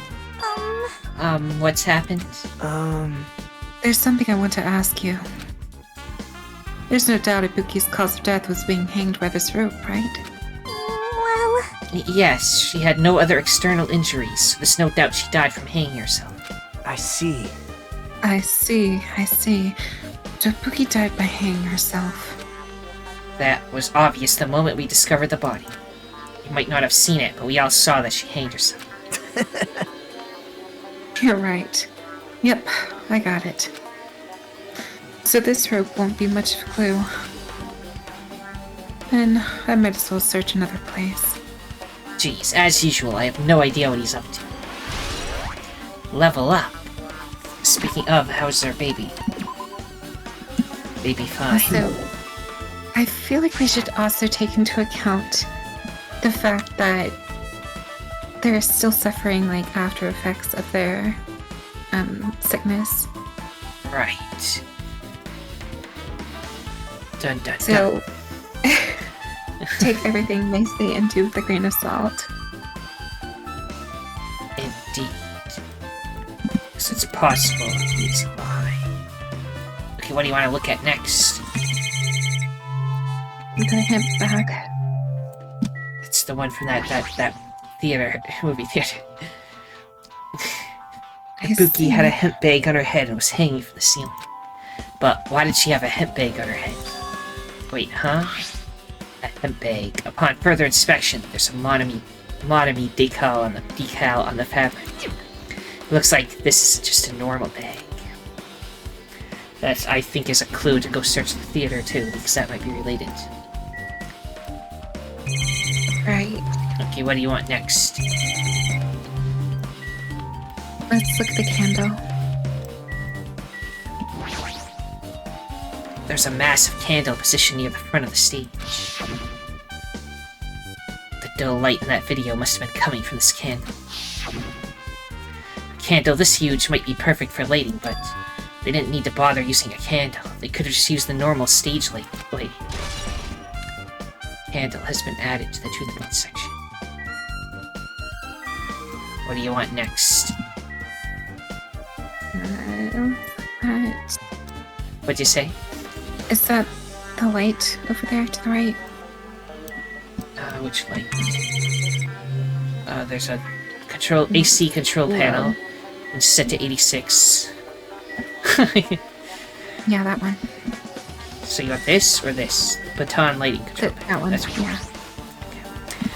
What's happened? There's something I want to ask you. There's no doubt Ibuki's cause of death was being hanged by this rope, right? Well, Yes, she had no other external injuries, so there's no doubt she died from hanging herself. I see. I see. So Ibuki died by hanging herself. That was obvious the moment we discovered the body. You might not have seen it, but we all saw that she hanged herself. You're right. Yep, I got it. So this rope won't be much of a clue. Then I might as well search another place. Geez, as usual, I have no idea what he's up to. Level up. Speaking of, how's their baby? Baby fine. Also, I feel like we should also take into account the fact that they're still suffering like after effects of their sickness. Right. Dun dun dun. So take everything they say into with a grain of salt. Indeed. So it's possible he's lying. Okay, what do you want to look at next? The hemp bag. It's the one from that theater, movie theater. I Spookie see. had a hemp bag on her head and was hanging from the ceiling. But why did she have a hemp bag on her head? Wait, huh? A hemp bag. Upon further inspection, there's a monomy decal on the fabric. It looks like this is just a normal bag. That, I think, is a clue to go search the theater, too, because that might be related. Right. Okay, what do you want next? Let's look at the candle. There's a massive candle positioned near the front of the stage. The dull light in that video must have been coming from this candle. A candle this huge might be perfect for lighting, but they didn't need to bother using a candle. They could have just used the normal stage lighting. Candle has been added to the blood section. What do you want next? Right. What'd you say? Is that the light over there to the right? Which light? There's a AC control panel. And set to 86. Yeah, that one. So you want this or this? Baton lighting control panel. That one. That's what you Yeah. want.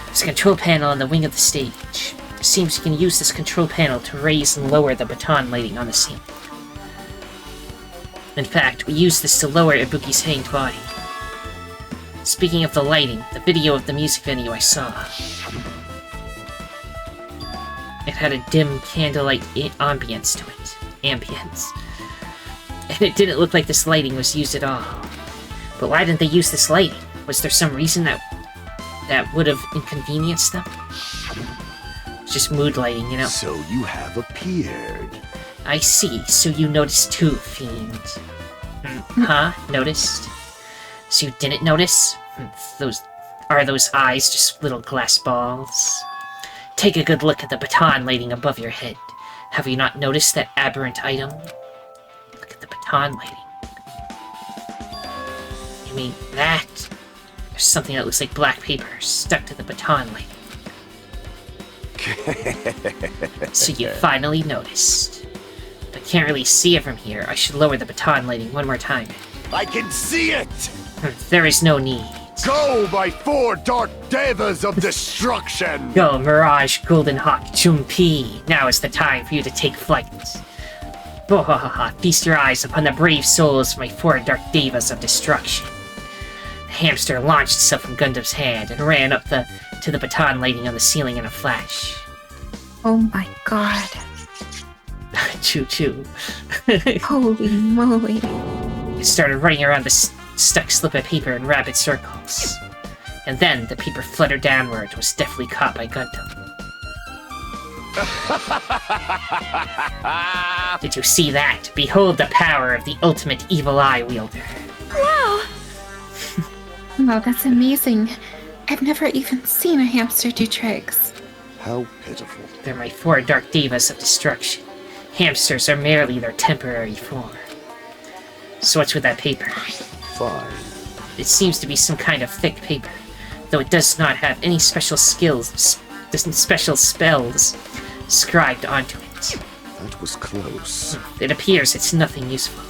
There's a control panel on the wing of the stage. It seems you can use this control panel to raise and lower the baton lighting on the ceiling. In fact, we used this to lower Ibuki's hanged body. Speaking of the lighting, the video of the music venue I saw. It had a dim candlelight ambience to it. And it didn't look like this lighting was used at all. But why didn't they use this lighting? Was there some reason that would have inconvenienced them? It's just mood lighting, you know? So you have appeared. I see, so you noticed too, Fiend. Huh? Noticed? So you didn't notice? Are those eyes just little glass balls? Take a good look at the baton lighting above your head. Have you not noticed that aberrant item? Look at the baton lighting. You mean that? There's something that looks like black paper stuck to the baton lighting. So you finally noticed. But can't really see it from here. I should lower the baton lighting one more time. I can see it! There is no need. Go, my four dark devas of destruction! Go, Mirage, Golden Hawk, Chumpi. Now is the time for you to take flight. Feast your eyes upon the brave souls of my four dark devas of destruction. The hamster launched itself from Gundam's hand and ran up to the baton lighting on the ceiling in a flash. Oh my god. Choo choo. Holy moly. It started running around the stuck slip of paper in rapid circles. And then the paper fluttered downward and was deftly caught by Gundam. Did you see that? Behold the power of the ultimate evil eye wielder. Wow! Wow, that's amazing. I've never even seen a hamster do tricks. How pitiful. They're my 4 dark divas of destruction. Hamsters are merely their temporary form. So what's with that paper? Fine. It seems to be some kind of thick paper, though it does not have any special special spells scribed onto it. That was close. It appears it's nothing useful.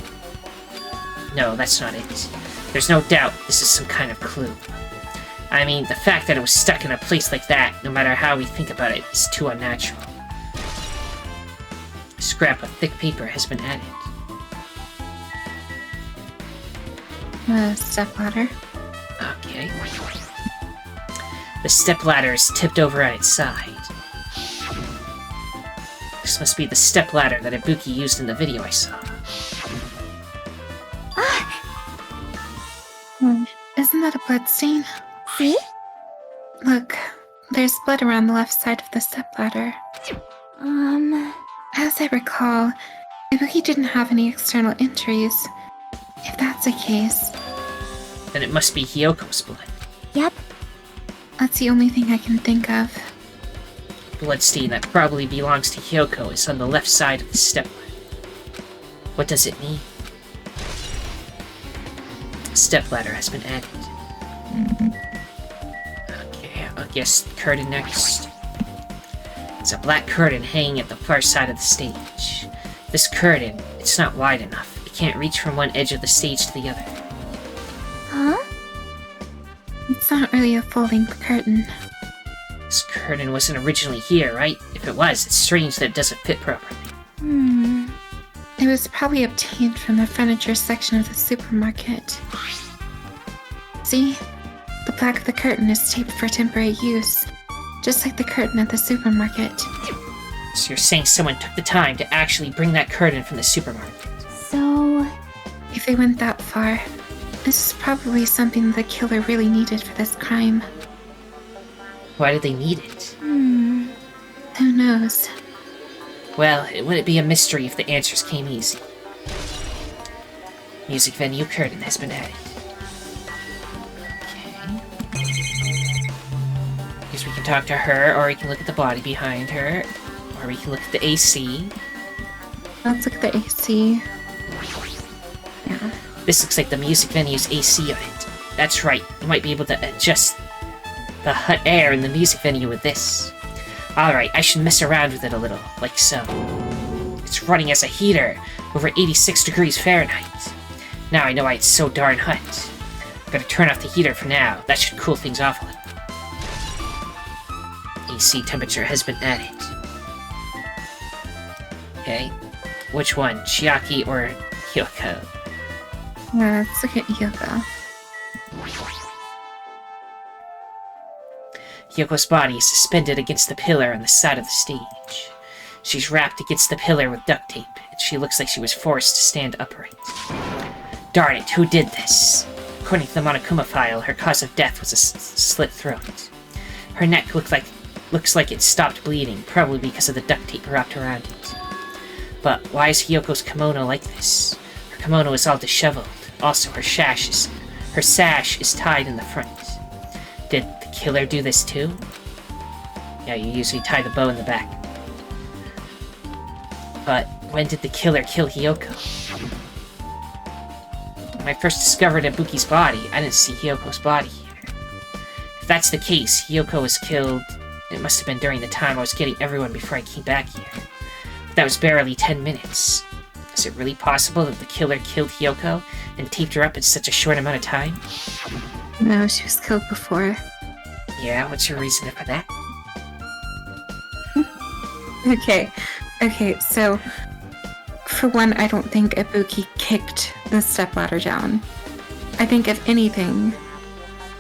No, that's not it. There's no doubt this is some kind of clue. I mean, the fact that it was stuck in a place like that, no matter how we think about it, is too unnatural. A scrap of thick paper has been added. A stepladder. Okay. The stepladder is tipped over on its side. This must be the stepladder that Ibuki used in the video I saw. Isn't that a bloodstain? See? Look, there's blood around the left side of the stepladder. As I recall, Ibuki didn't have any external injuries. If that's the case, Then it must be Hyoko's blood. Yep. that's the only thing I can think of. Bloodstain that probably belongs to Hyoko is on the left side of the stepladder. What does it mean? A stepladder has been added. Okay, I guess curtain next. It's a black curtain hanging at the far side of the stage. This curtain, it's not wide enough. It can't reach from one edge of the stage to the other. Huh? It's not really a full-length curtain. This curtain wasn't originally here, right? If it was, it's strange that it doesn't fit properly. It was probably obtained from the furniture section of the supermarket. See? The back of the curtain is taped for temporary use, just like the curtain at the supermarket. So you're saying someone took the time to actually bring that curtain from the supermarket? So... If they went that far, this is probably something the killer really needed for this crime. Why did they need it? Who knows? Well, it wouldn't be a mystery if the answers came easy. Music venue curtain has been added. Okay. Guess we can talk to her, or we can look at the body behind her, or we can look at the AC. Let's look at the AC. Yeah. This looks like the music venue's AC on it. That's right, you might be able to adjust the hot air in the music venue with this. Alright, I should mess around with it a little, like so. It's running as a heater, over 86 degrees Fahrenheit. Now I know why it's so darn hot. Better turn off the heater for now, that should cool things off a little. AC temperature has been added. Okay, which one, Chiaki or Hyoko? Let's look at Yoko. Hyoko's body is suspended against the pillar on the side of the stage. She's wrapped against the pillar with duct tape, and she looks like she was forced to stand upright. Darn it, who did this? According to the Monokuma file, her cause of death was a slit throat. Her neck looks like it stopped bleeding, probably because of the duct tape wrapped around it. But why is Hyoko's kimono like this? Her kimono is all disheveled. Also, her sash is tied in the front. Did the killer do this too? Yeah, you usually tie the bow in the back. But when did the killer kill Hyoko? When I first discovered Ibuki's body, I didn't see Hyoko's body here. If that's the case, Hyoko was killed. It must have been during the time I was getting everyone before I came back here. But that was barely 10 minutes. Is it really possible that the killer killed Hyoko and taped her up in such a short amount of time? No, she was killed before. Yeah, what's your reason for that? Okay, so for one, I don't think Ibuki kicked the stepladder down. I think if anything,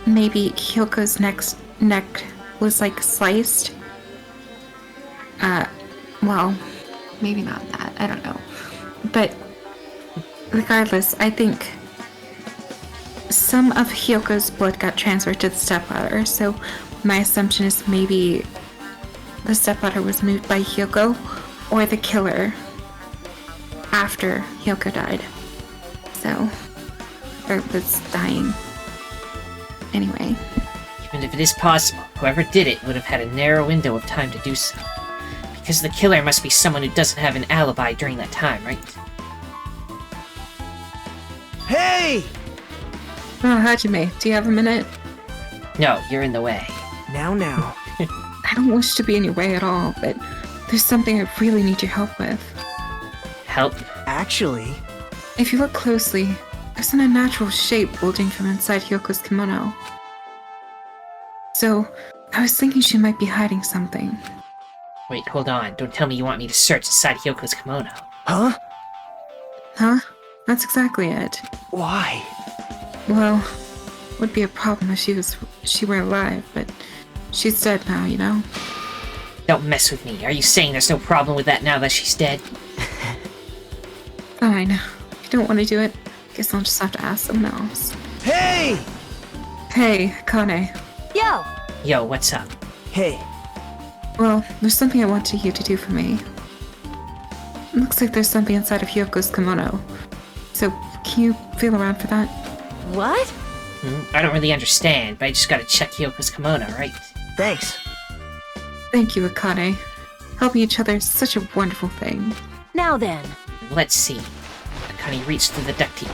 maybe Hyoko's neck was like sliced. Well, maybe not that, I don't know. But regardless, I think some of Hyoko's blood got transferred to the stepladder, so my assumption is maybe the stepladder was moved by Hyoko or the killer after Hyoko died. So, or was dying. Anyway. Even if it is possible, whoever did it would have had a narrow window of time to do so. Because the killer must be someone who doesn't have an alibi during that time, right? Hey! Oh, Hajime, do you have a minute? No, you're in the way. Now. I don't wish to be in your way at all, but there's something I really need your help with. Help? Actually, If you look closely, there's an unnatural shape bulging from inside Hyoko's kimono. So, I was thinking she might be hiding something. Wait, hold on. Don't tell me you want me to search inside Hyoko's kimono. huh? Huh? That's exactly it. Why? Well, would be a problem if she were alive, but she's dead now, you know? Don't mess with me. Are you saying there's no problem with that now that she's dead? Fine. If you don't want to do it, guess I'll just have to ask someone else. Hey! Hey, Kane. Yo! Yo, what's up? Hey, Well, there's something I want you to do for me. It looks like there's something inside of Hyoko's kimono. So, can you feel around for that? What? I don't really understand, but I just gotta check Hyoko's kimono, right? thanks. Thank you, Akane. Helping each other is such a wonderful thing. Now then. Let's see. Akane reached through the duct tape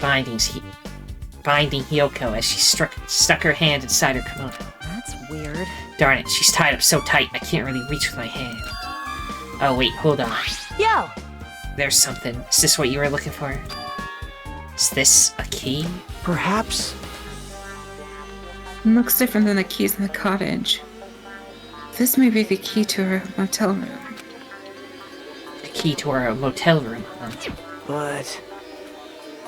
binding Hyoko as she stuck her hand inside her kimono. That's weird. Darn it, she's tied up so tight I can't really reach with my hand. Oh wait, hold on. Yo! There's something. Is this what you were looking for? Is this a key? Perhaps. It looks different than the keys in the cottage. This may be the key to her motel room. The key to our motel room, huh? But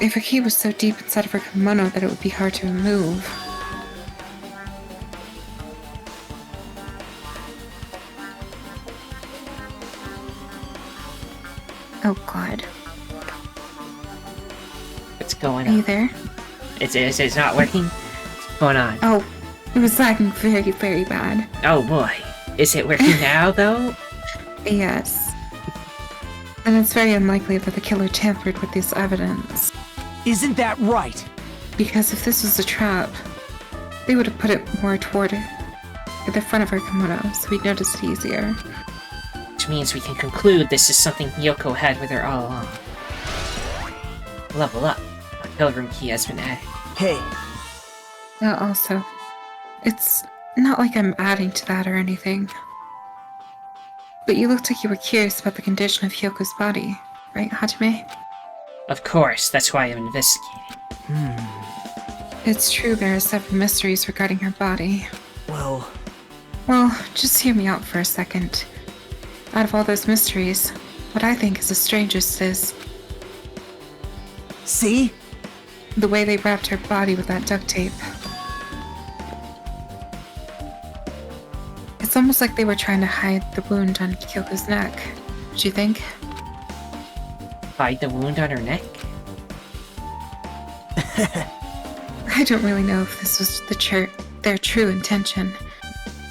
If her key was so deep inside of her kimono that it would be hard to remove. Oh god. What's going Are you on? there? It's not working? What's going on? Oh, it was lagging very, very bad. Oh boy. Is it working now, though? Yes. And it's very unlikely that the killer tampered with this evidence. isn't that right? Because if this was a trap, they would have put it more toward her, at the front of her kimono, so we'd notice it easier. Which means we can conclude this is something Hyoko had with her all along. Level up. Motel room key has been added. Hey, Also, it's not like I'm adding to that or anything. But you looked like you were curious about the condition of Hyoko's body, right, Hajime? Of course, that's why I'm investigating. It's true there are several mysteries regarding her body. well, Well, just hear me out for a second. Out of all those mysteries, what I think is the strangest is see? the way they wrapped her body with that duct tape. It's almost like they were trying to hide the wound on Kyoko's neck. Do you think? Hide the wound on her neck? I don't really know if this was their true intention.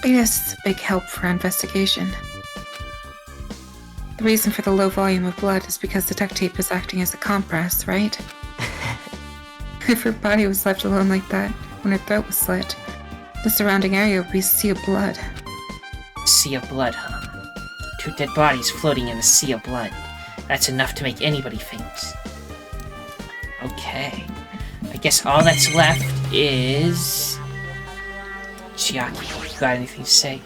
But yes, it's a big help for our investigation. The reason for the low volume of blood is because the duct tape is acting as a compress, right? If her body was left alone like that when her throat was slit, the surrounding area would be a sea of blood. Sea of blood, huh? Two dead bodies floating in a sea of blood. That's enough to make anybody faint. Okay. I guess all that's left is... Chiaki, you got anything to say?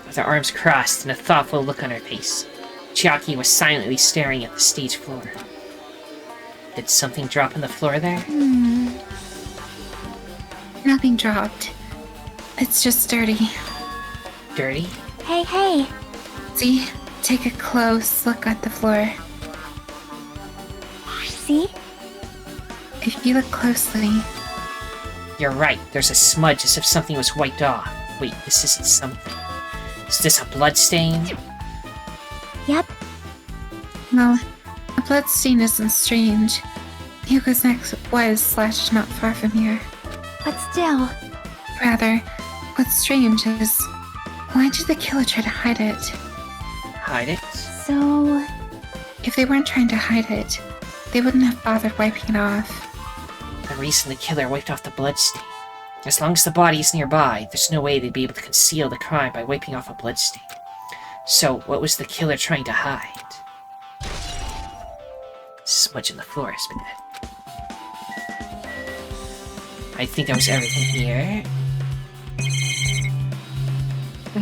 With her arms crossed and a thoughtful look on her face, Chiaki was silently staring at the stage floor. Did something drop on the floor there? Nothing dropped. It's just dirty. Dirty? Hey. See? Take a close look at the floor. See? If you look closely, You're right, there's a smudge as if something was wiped off. Wait, this isn't something. Is this a blood stain? Yep. well, a blood stain isn't strange. Hugo's neck was slashed not far from here. But still, Rather, what's strange is, why did the killer try to hide it? Hide it? so... If they weren't trying to hide it, they wouldn't have bothered wiping it off. The reason the killer wiped off the bloodstain. As long as the body is nearby, there's no way they'd be able to conceal the crime by wiping off a bloodstain. So, what was the killer trying to hide? Smudge on the floor has been good. I think that was everything here. I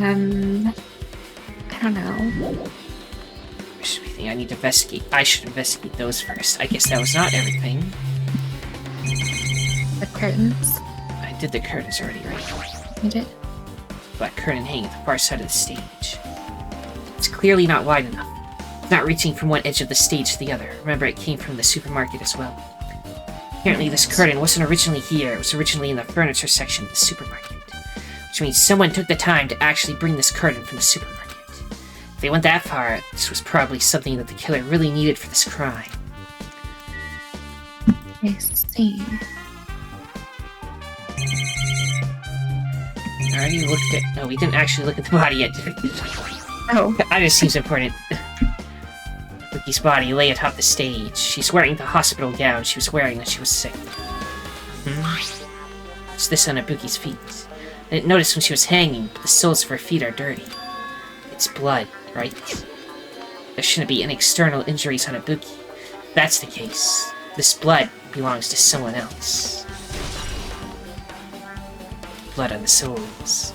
don't know. There's everything I need to investigate. I should investigate those first. I guess that was not everything. The curtains. I did the curtains already, right? You did? Black curtain hanging at the far side of the stage. It's clearly not wide enough. It's not reaching from one edge of the stage to the other. Remember, it came from the supermarket as well. Apparently this curtain wasn't originally here, it was originally in the furniture section of the supermarket. Which means someone took the time to actually bring this curtain from the supermarket. If they went that far, this was probably something that the killer really needed for this crime. I see. I already looked at... No, we didn't actually look at the body yet, did we? Oh. That just seems important. Bookie's body lay atop the stage. She's wearing the hospital gown she was wearing when she was sick. What's this under Bookie's feet? I didn't notice when she was hanging, but the soles of her feet are dirty. It's blood, right? There shouldn't be any external injuries on a Bookie. If that's the case, this blood belongs to someone else. Blood on the soles.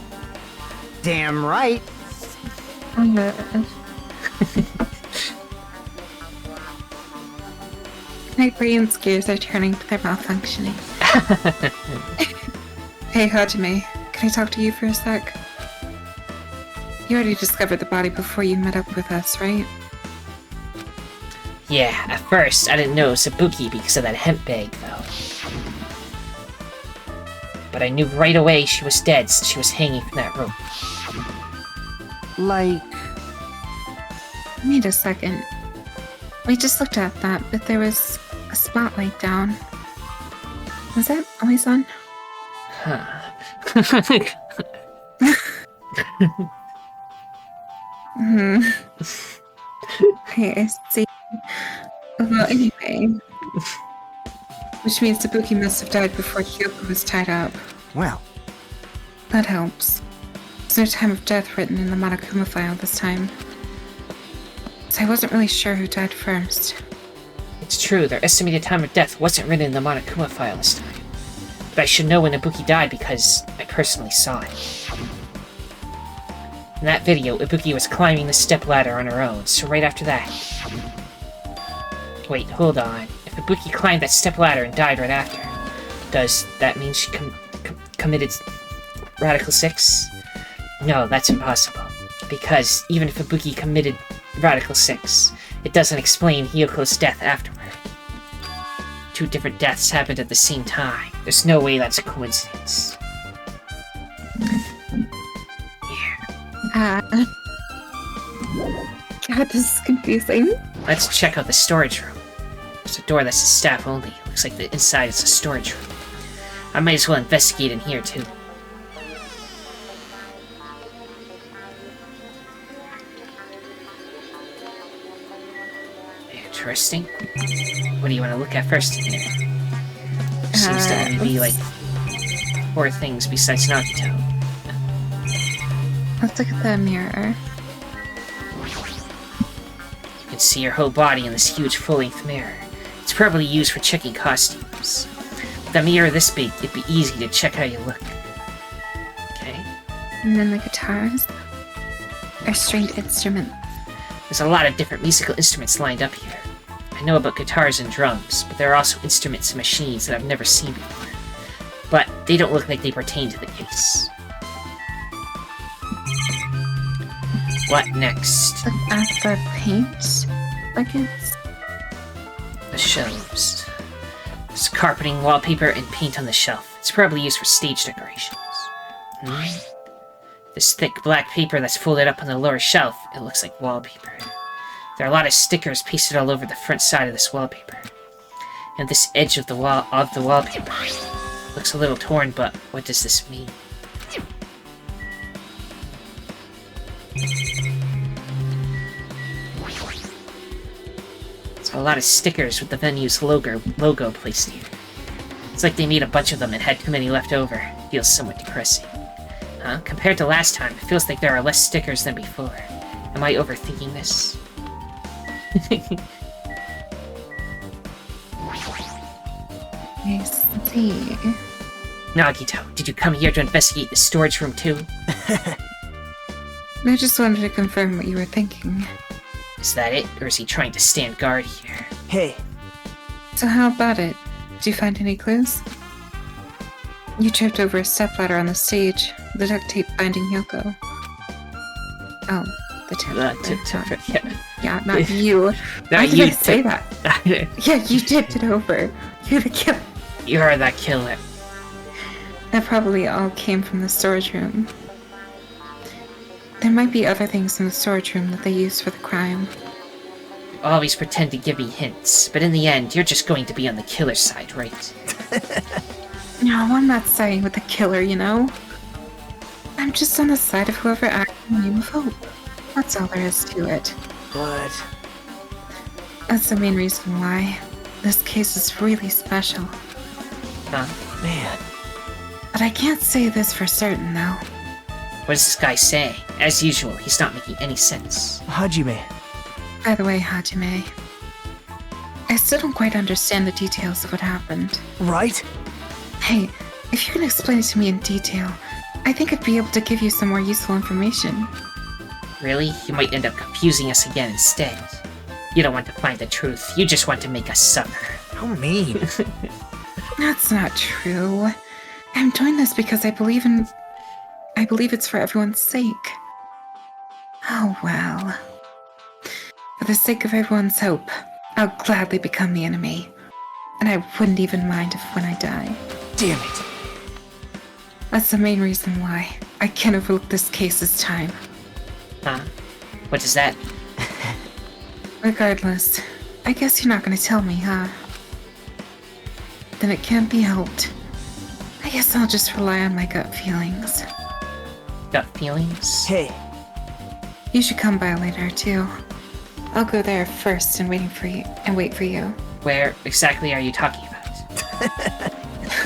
Damn right. My brain's gears are turning, but they're malfunctioning. Hey, Hajime, can I talk to you for a sec? You already discovered the body before you met up with us, right? Yeah, at first, I didn't know it was a Bookie because of that hemp bag, though. But I knew right away she was dead since she was hanging from that rope. Like... Wait a second. We just looked at that, but there was a spotlight down. Was that always on? Huh. Okay, I see. Well, anyway. Which means the Spookie must have died before Kyoko was tied up. Well, That helps. There's no time of death written in the Monokuma file this time. So I wasn't really sure who died first. It's true, their estimated time of death wasn't written in the Monokuma file this time. But I should know when Ibuki died because I personally saw it. In that video, Ibuki was climbing the stepladder on her own, so right after that... Wait, hold on. If Ibuki climbed that stepladder and died right after, does that mean she committed Radical 6? No, that's impossible. Because even if Ibuki committed Radical 6, it doesn't explain Hyoko's death afterward. 2 different deaths happened at the same time. There's no way that's a coincidence. God, this is confusing. Let's check out the storage room. There's a door that says staff only. Looks like the inside is a storage room. I might as well investigate in here, too. Interesting. What do you want to look at first in here? There seems to only be, like, 4 things besides Nagito. Let's look at the mirror. You can see your whole body in this huge full-length mirror. It's probably used for checking costumes. With a mirror this big, it'd be easy to check how you look. Okay. And then the guitars. Are stringed instruments. There's a lot of different musical instruments lined up here. I know about guitars and drums, but there are also instruments and machines that I've never seen before. But they don't look like they pertain to the case. What next? Look at the paint buckets. The shelves. There's carpeting, wallpaper, and paint on the shelf. It's probably used for stage decorations. This thick black paper that's folded up on the lower shelf, it looks like wallpaper. There are a lot of stickers pasted all over the front side of this wallpaper. And this edge of the wallpaper. Looks a little torn, but what does this mean? So a lot of stickers with the venue's logo placed here. It's like they made a bunch of them and had too many left over. Feels somewhat depressing. Huh? Compared to last time, it feels like there are less stickers than before. Am I overthinking this? Let's see. Nagito, did you come here to investigate the storage room too? I just wanted to confirm what you were thinking. Is that it, or is he trying to stand guard here? Hey, So how about it? Did you find any clues? You tripped over a stepladder on the stage, the duct tape binding Yoko. Oh, the tip. Yeah. Yeah, not you. Why did I say that? Yeah, you tipped it over. You're the killer. You're the killer. That probably all came from the storage room. There might be other things in the storage room that they used for the crime. You always pretend to give me hints, but in the end, you're just going to be on the killer's side, right? No, I'm not siding with the killer, you know? I'm just on the side of whoever acted in the name of hope. That's all there is to it. but That's the main reason why this case is really special. Huh? man, But I can't say this for certain, though. What does this guy say? As usual, he's not making any sense. Hajime. By the way, Hajime, I still don't quite understand the details of what happened. Right? Hey, if you can explain it to me in detail, I think I'd be able to give you some more useful information. Really? You might end up confusing us again instead. You don't want to find the truth, you just want to make us suffer. How mean. That's not true. I'm doing this because I believe it's for everyone's sake. Oh well. For the sake of everyone's hope, I'll gladly become the enemy. And I wouldn't even mind if when I die. Damn it. That's the main reason why I can't overlook this case this time. Huh? What does that mean? Regardless, I guess you're not gonna tell me, huh? Then it can't be helped. I guess I'll just rely on my gut feelings. Gut feelings? Hey, You should come by later, too. I'll go there first and wait for you. Where exactly are you talking about?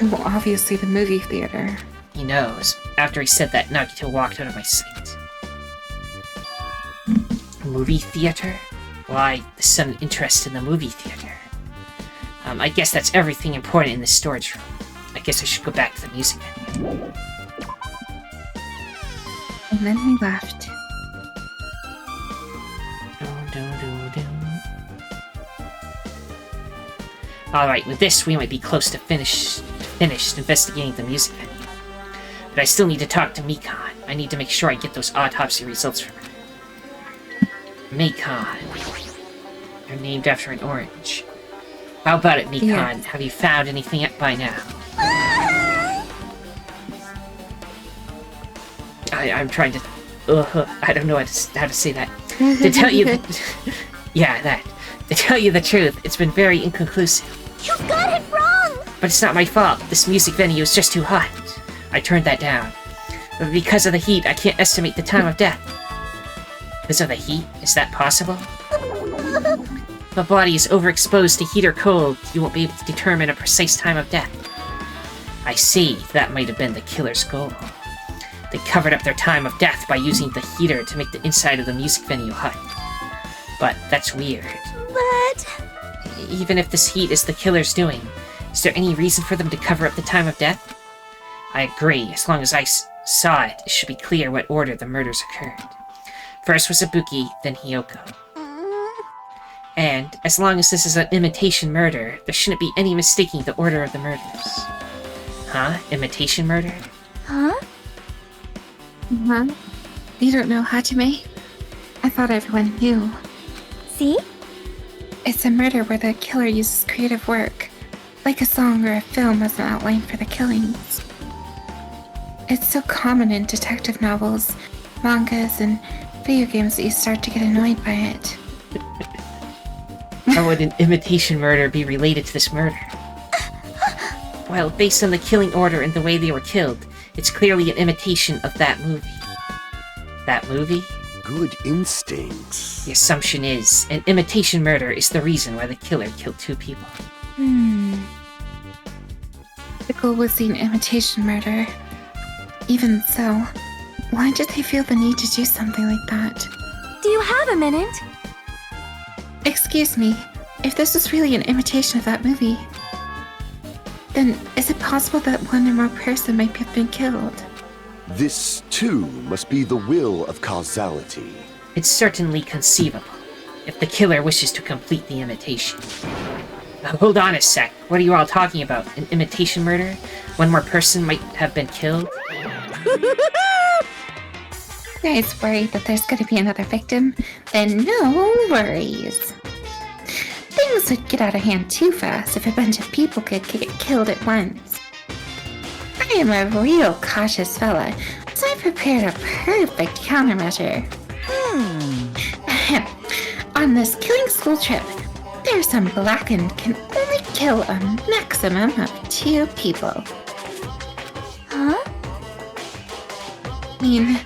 Well, obviously the movie theater. He knows. After he said that, Nagito walked out of my sight. Movie theater? Why, the sudden interest in the movie theater? I guess that's everything important in the storage room. I guess I should go back to the music venue. And then we left. Alright, with this, we might be close to finished investigating the music venue. But I still need to talk to Mikan. I need to make sure I get those autopsy results from her. Mikan. You're named after an orange. How about it, Mikan? Yeah. Have you found anything yet by now? I'm trying to... I don't know how to say that. To tell you yeah, that. To tell you the truth, it's been very inconclusive. You got it wrong! But it's not my fault. This music venue is just too hot. I turned that down. But because of the heat, I can't estimate the time of death. Because of the heat? Is that possible? If a body is overexposed to heat or cold, you won't be able to determine a precise time of death. I see. That might have been the killer's goal. They covered up their time of death by using the heater to make the inside of the music venue hot. But that's weird. But... Even if this heat is the killer's doing, is there any reason for them to cover up the time of death? I agree. As long as I saw it, it should be clear what order the murders occurred. First was Spookie, then Hiyoko. And, as long as this is an imitation murder, there shouldn't be any mistaking the order of the murders. Huh? Imitation murder? Huh? Huh? You don't know Hajime? I thought everyone knew. See? It's a murder where the killer uses creative work, like a song or a film as an outline for the killings. It's so common in detective novels, mangas, and video games that you start to get annoyed by it. How would an imitation murder be related to this murder? Well, based on the killing order and the way they were killed, it's clearly an imitation of that movie. That movie? Good instincts. The assumption is, an imitation murder is the reason why the killer killed 2 people. The goal was an imitation murder. Even so, why did they feel the need to do something like that? Do you have a minute? Excuse me, if this was really an imitation of that movie, then is it possible that one or more person might have been killed? This, too, must be the will of causality. It's certainly conceivable, if the killer wishes to complete the imitation. Hold on a sec, what are you all talking about? An imitation murder? One more person might have been killed? You guys worried that there's going to be another victim? Then no worries. Things would get out of hand too fast if a bunch of people could get killed at once. I am a real cautious fella, so I prepared a perfect countermeasure. On this killing school trip, there's some blackened can only kill a maximum of 2 people. Huh? I mean,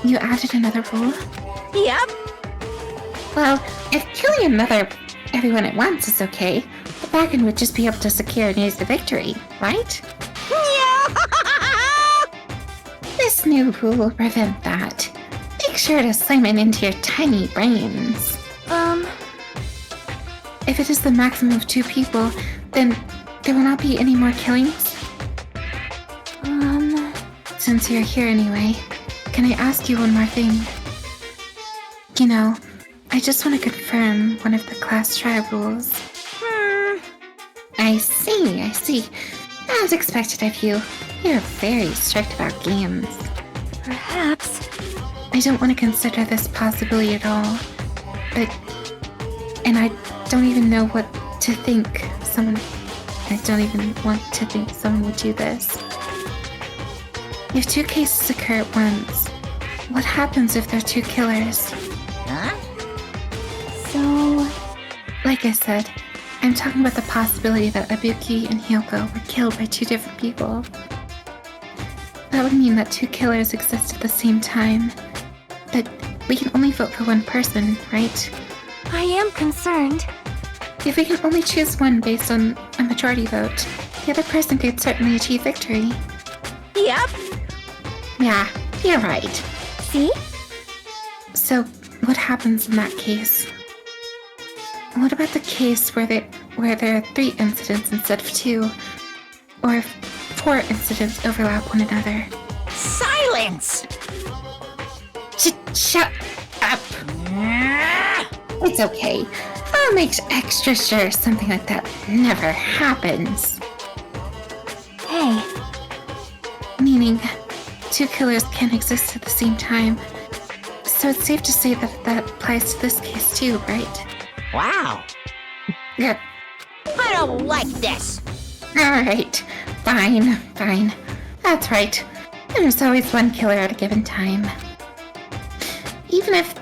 you added another rule? Yep. Well, if killing everyone at once is okay, the Blackened would just be able to secure and use the victory, right? Yeah. This new rule will prevent that. Make sure to slam it into your tiny brains. If it is the maximum of 2 people, then there will not be any more killings? Since you're here anyway, can I ask you one more thing? You know, I just want to confirm one of the class trial rules. I see. As expected of you, you're very strict about games. Perhaps. I don't want to consider this possibility at all, and I don't even know what to think I don't even want to think someone would do this. If 2 cases occur at once, what happens if there are 2 killers? Huh? So, like I said, I'm talking about the possibility that Ibuki and Hyoko were killed by 2 different people. That would mean that 2 killers exist at the same time. But we can only vote for one person, right? I am concerned. If we can only choose one based on a majority vote, the other person could certainly achieve victory. Yep. Yeah, you're right. See? So, what happens in that case? What about the case where there are 3 incidents instead of 2? Or if 4 incidents overlap one another? Silence! Shut up! It's okay. I'll make extra sure something like that never happens. Hey. Meaning, 2 killers can exist at the same time. So it's safe to say that that applies to this case too, right? Wow. Yeah. I don't like this. Alright. Fine. That's right. There's always one killer at a given time. Even if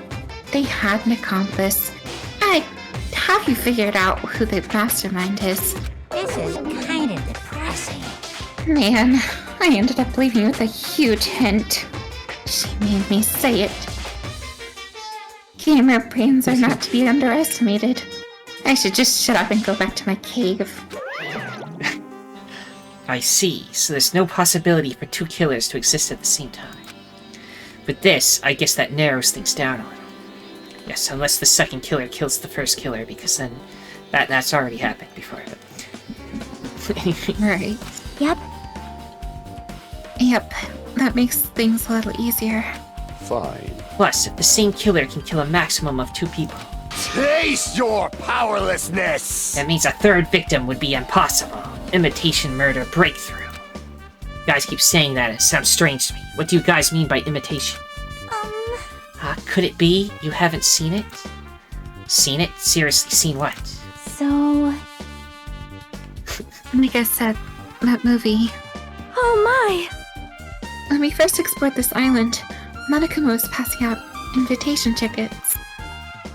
they had an accomplice, I have you figured out who the mastermind is. This is kind of depressing. Man, I ended up leaving with a huge hint. She made me say it. Gamer brains are not to be underestimated. I should just shut up and go back to my cave. I see, so there's no possibility for 2 killers to exist at the same time. But this, I guess that narrows things down a little. Yes, unless the second killer kills the first killer, because then that's already happened before. Right. Yep. That makes things a little easier. Fine. Plus, if the same killer can kill a maximum of 2 people, Taste your powerlessness! that means a 3rd victim would be impossible. Imitation murder breakthrough. You guys keep saying that, it sounds strange to me. What do you guys mean by imitation? Could it be you haven't seen it? Seen it? Seriously, seen what? So... Like I said, that movie. Oh my! When we first explored this island, Nanakuma was passing out invitation tickets.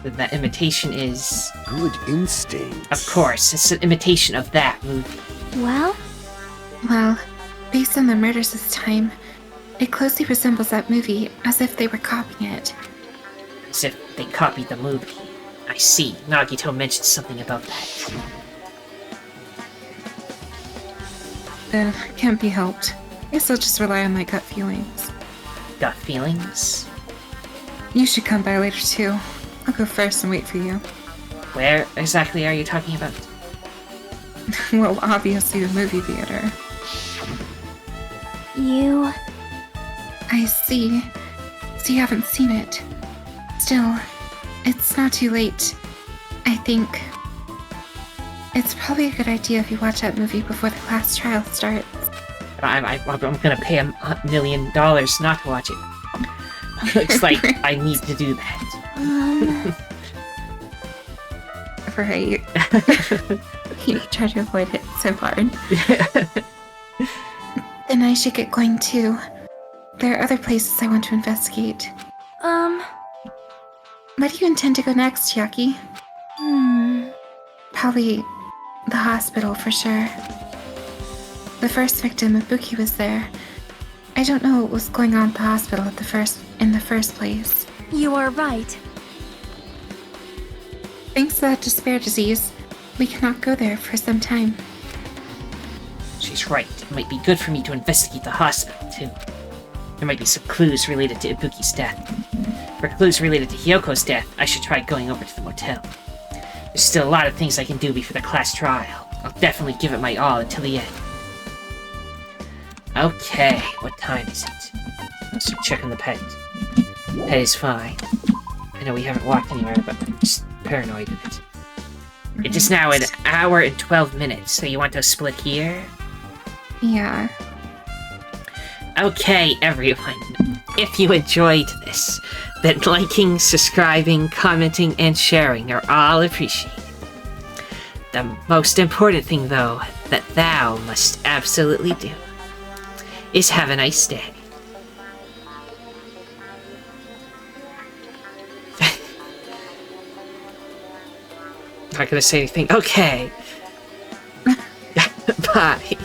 then that imitation is... Good instinct. Of course, it's an imitation of that movie. Well, Well, based on the murders this time, it closely resembles that movie, as if they were copying it. As if they copied the movie. I see. Nagito mentioned something about that. Can't be helped. Guess I'll just rely on my gut feelings. Gut feelings? You should come by later too. I'll go first and wait for you. Where exactly are you talking about? Well, obviously the movie theater. you... I see. So you haven't seen it. Still, it's not too late. I think it's probably a good idea if you watch that movie before the class trial starts. I'm gonna pay $1 million not to watch it. Looks like I need to do that. Right. You try to avoid it so hard. Then I should get going too. There are other places I want to investigate. Where do you intend to go next, Yaki? Probably the hospital for sure. The first victim, Ibuki, was there. I don't know what was going on at the hospital in the first place. You are right. Thanks to that despair disease, we cannot go there for some time. She's right. It might be good for me to investigate the hospital, too. There might be some clues related to Ibuki's death. For clues related to Hyoko's death, I should try going over to the motel. There's still a lot of things I can do before the class trial. I'll definitely give it my all until the end. Okay, what time is it? Let's check on the pet. Pet is fine. I know we haven't walked anywhere, but I'm just paranoid of it. It is now 1 hour and 12 minutes, so you want to split here? Yeah. Okay, everyone. If you enjoyed this, then liking, subscribing, commenting, and sharing are all appreciated. The most important thing, though, that thou must absolutely do is have a nice day. Not gonna say anything. Okay. Bye.